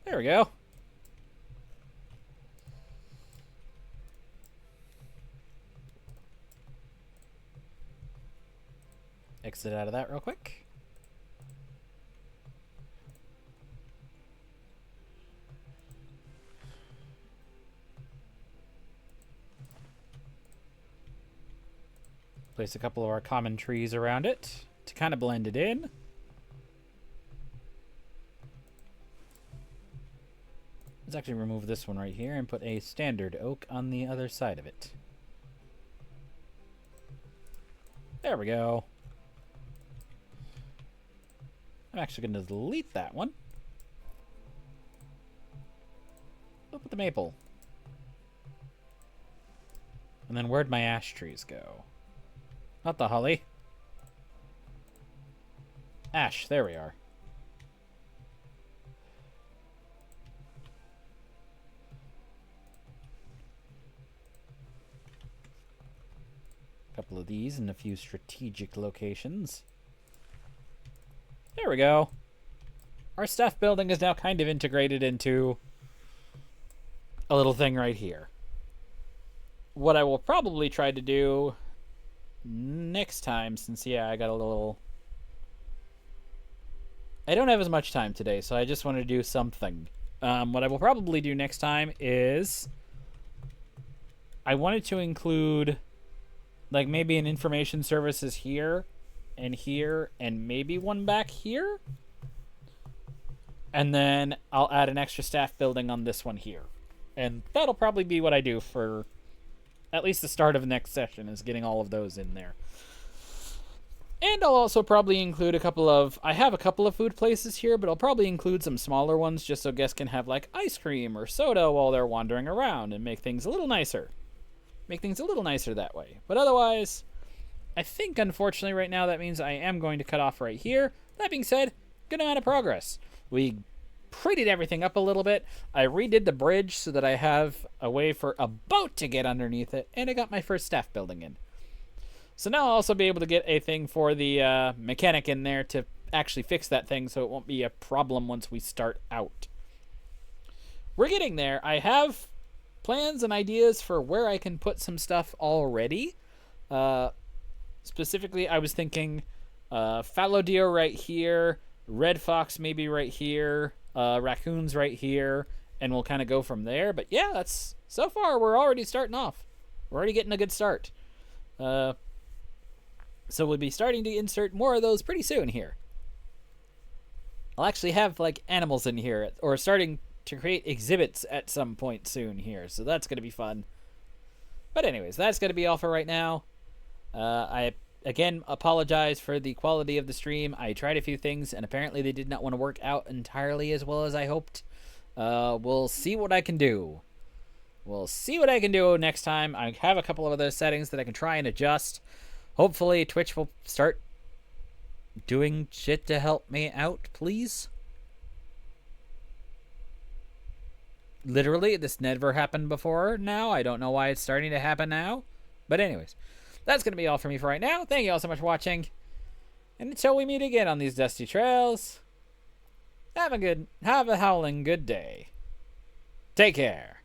There we go. Exit out of that real quick. Place a couple of our common trees around it to kind of blend it in. Let's actually remove this one right here and put a standard oak on the other side of it. There we go. I'm actually going to delete that one. I'll put the maple. And then where'd my ash trees go? Not the holly. Ash, there we are. Couple of these in a few strategic locations. There we go. Our staff building is now kind of integrated into a little thing right here. What I will probably try to do next time, since, yeah, I got a little... I don't have as much time today, so I just want to do something. What I will probably do next time is... I wanted to include... like maybe an information services here and maybe one back here. And then I'll add an extra staff building on this one here. And that'll probably be what I do for at least the start of the next session, is getting all of those in there. And I'll also probably include a couple of... I have a couple of food places here, but I'll probably include some smaller ones just so guests can have like ice cream or soda while they're wandering around and make things a little nicer. Make things a little nicer that way. But otherwise, I think, unfortunately, right now, that means I am going to cut off right here. That being said, good amount of progress. We prettied everything up a little bit. I redid the bridge so that I have a way for a boat to get underneath it, and I got my first staff building in. So now I'll also be able to get a thing for the mechanic in there to actually fix that thing so it won't be a problem once we start out. We're getting there. I have plans and ideas for where I can put some stuff already. Specifically, I was thinking fallow deer right here, red fox maybe right here, raccoons right here, and we'll kind of go from there. But yeah, that's so far we're already starting off. We're already getting a good start. So we'll be starting to insert more of those pretty soon here. I'll actually have like animals in here, or starting to create exhibits at some point soon here. So that's going to be fun. But anyways, that's going to be all for right now. I again apologize for the quality of the stream. I tried a few things, and apparently they did not want to work out entirely as well as I hoped. We'll see what I can do. We'll see what I can do next time. I have a couple of other settings that I can try and adjust. Hopefully Twitch will start doing shit to help me out, please. Literally, this never happened before now. I don't know why it's starting to happen now. But anyways, that's going to be all for me for right now. Thank you all so much for watching. And until we meet again on these dusty trails, have a howling good day. Take care.